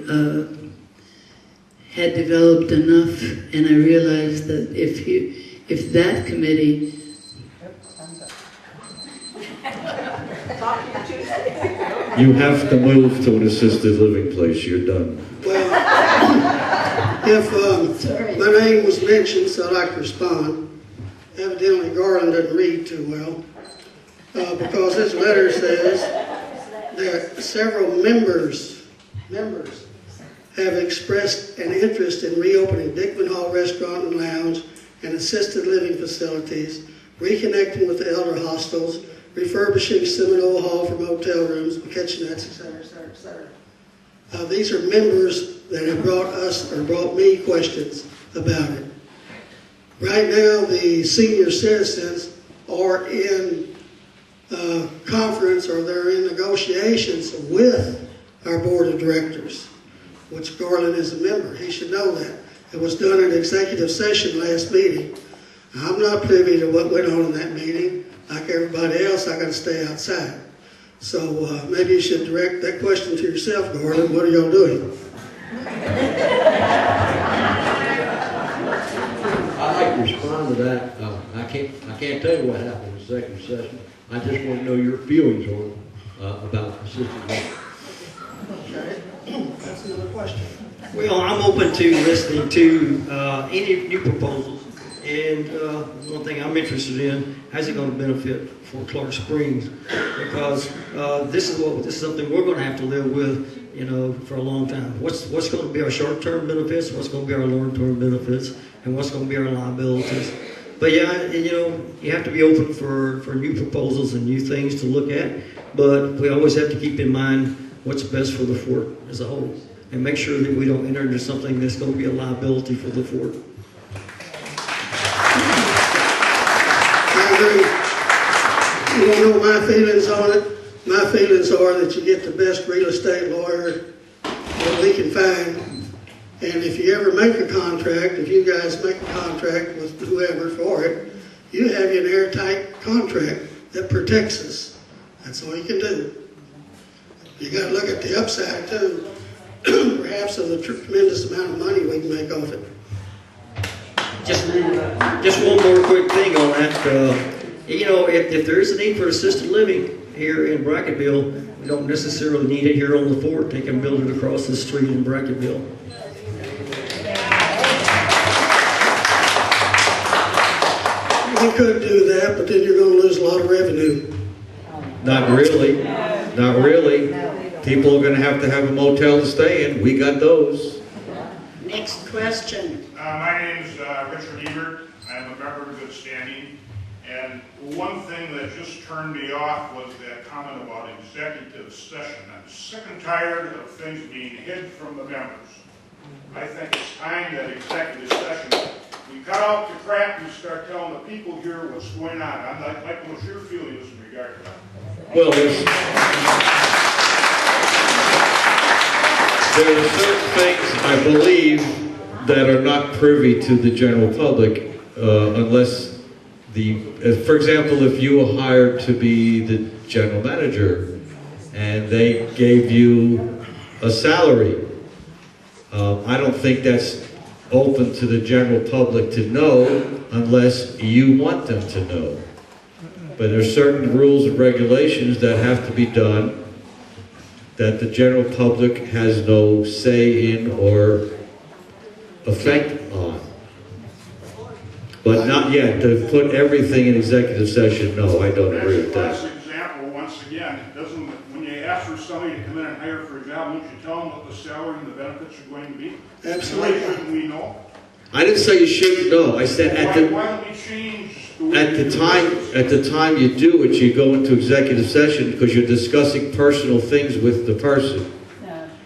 had developed enough, and I realized that if that committee You have to move to an assisted living place. You're done. Well, if my name was mentioned, so I'd like to respond. Evidently, Garland doesn't read too well, because this letter says that several members have expressed an interest in reopening Dickman Hall Restaurant and Lounge and assisted living facilities, reconnecting with the elder hostels, refurbishing Seminole Hall for motel rooms, kitchenettes, etc., etc., etc. These are members that have brought me questions about it. Right now, the senior citizens are in conference, or they're in negotiations with our board of directors, which Garland is a member. He should know that. It was done in executive session last meeting. I'm not privy to what went on in that meeting. Like everybody else, I got to stay outside. So maybe you should direct that question to yourself, Garland. What are y'all doing? I'd like to respond to that. I can't tell you what happened in executive session. I just want to know your feelings on about assisted living. Okay, that's another question. Well, I'm open to listening to any new proposals. And one thing I'm interested in, how's it going to benefit for Clark Springs? Because this is something we're going to have to live with, for a long time. What's going to be our short-term benefits? What's going to be our long-term benefits? And what's going to be our liabilities? But yeah, you have to be open for new proposals and new things to look at. But we always have to keep in mind what's best for the fort as a whole, and make sure that we don't enter into something that's going to be a liability for the fort. You don't know my feelings on it. My feelings are that you get the best real estate lawyer that we can find. And if you ever make a contract, if you guys make a contract with whoever for it, you have an airtight contract that protects us. That's all you can do. You got to look at the upside too, perhaps of the tremendous amount of money we can make off it. Just one more quick thing on that. If there is a need for assisted living here in Brackettville, we don't necessarily need it here on the fort. They can build it across the street in Brackettville. You could do that, but then you're gonna lose a lot of revenue. Not really. Not really. People are going to have a motel to stay in. We got those. Next question. My name's Richard Ebert. I'm a member of good standing. And one thing that just turned me off was that comment about executive session. I'm sick and tired of things being hid from the members. I think it's time that executive session, we cut out the crap and start telling the people here what's going on. I'd like to know what your feelings in regard to that. Well, there are certain things, I believe, that are not privy to the general public unless for example, if you were hired to be the general manager and they gave you a salary, I don't think that's open to the general public to know unless you want them to know. But there are certain rules and regulations that have to be done that the general public has no say in or effect on. But not yet. To put everything in executive session, no, I don't agree with that. That's an example, once again, when you ask for somebody to come in and hire for a job, won't you tell them what the salary and the benefits are going to be? Absolutely. Why shouldn't we know? I didn't say you shouldn't know. I said Why don't we change the way at the time you do it, you go into executive session because you're discussing personal things with the person.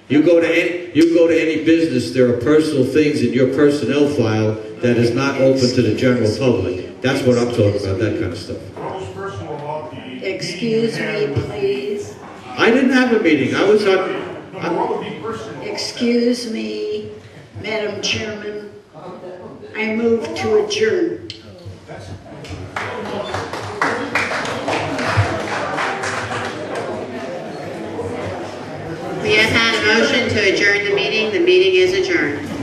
You go to any business, there are personal things in your personnel file that is not open to the general public. That's what I'm talking about, that kind of stuff. What was personal about the Excuse me, please. I didn't have a meeting. I was on. What would be personal? Excuse me, Madam Chairman. I move to adjourn. We have had a motion to adjourn the meeting. The meeting is adjourned.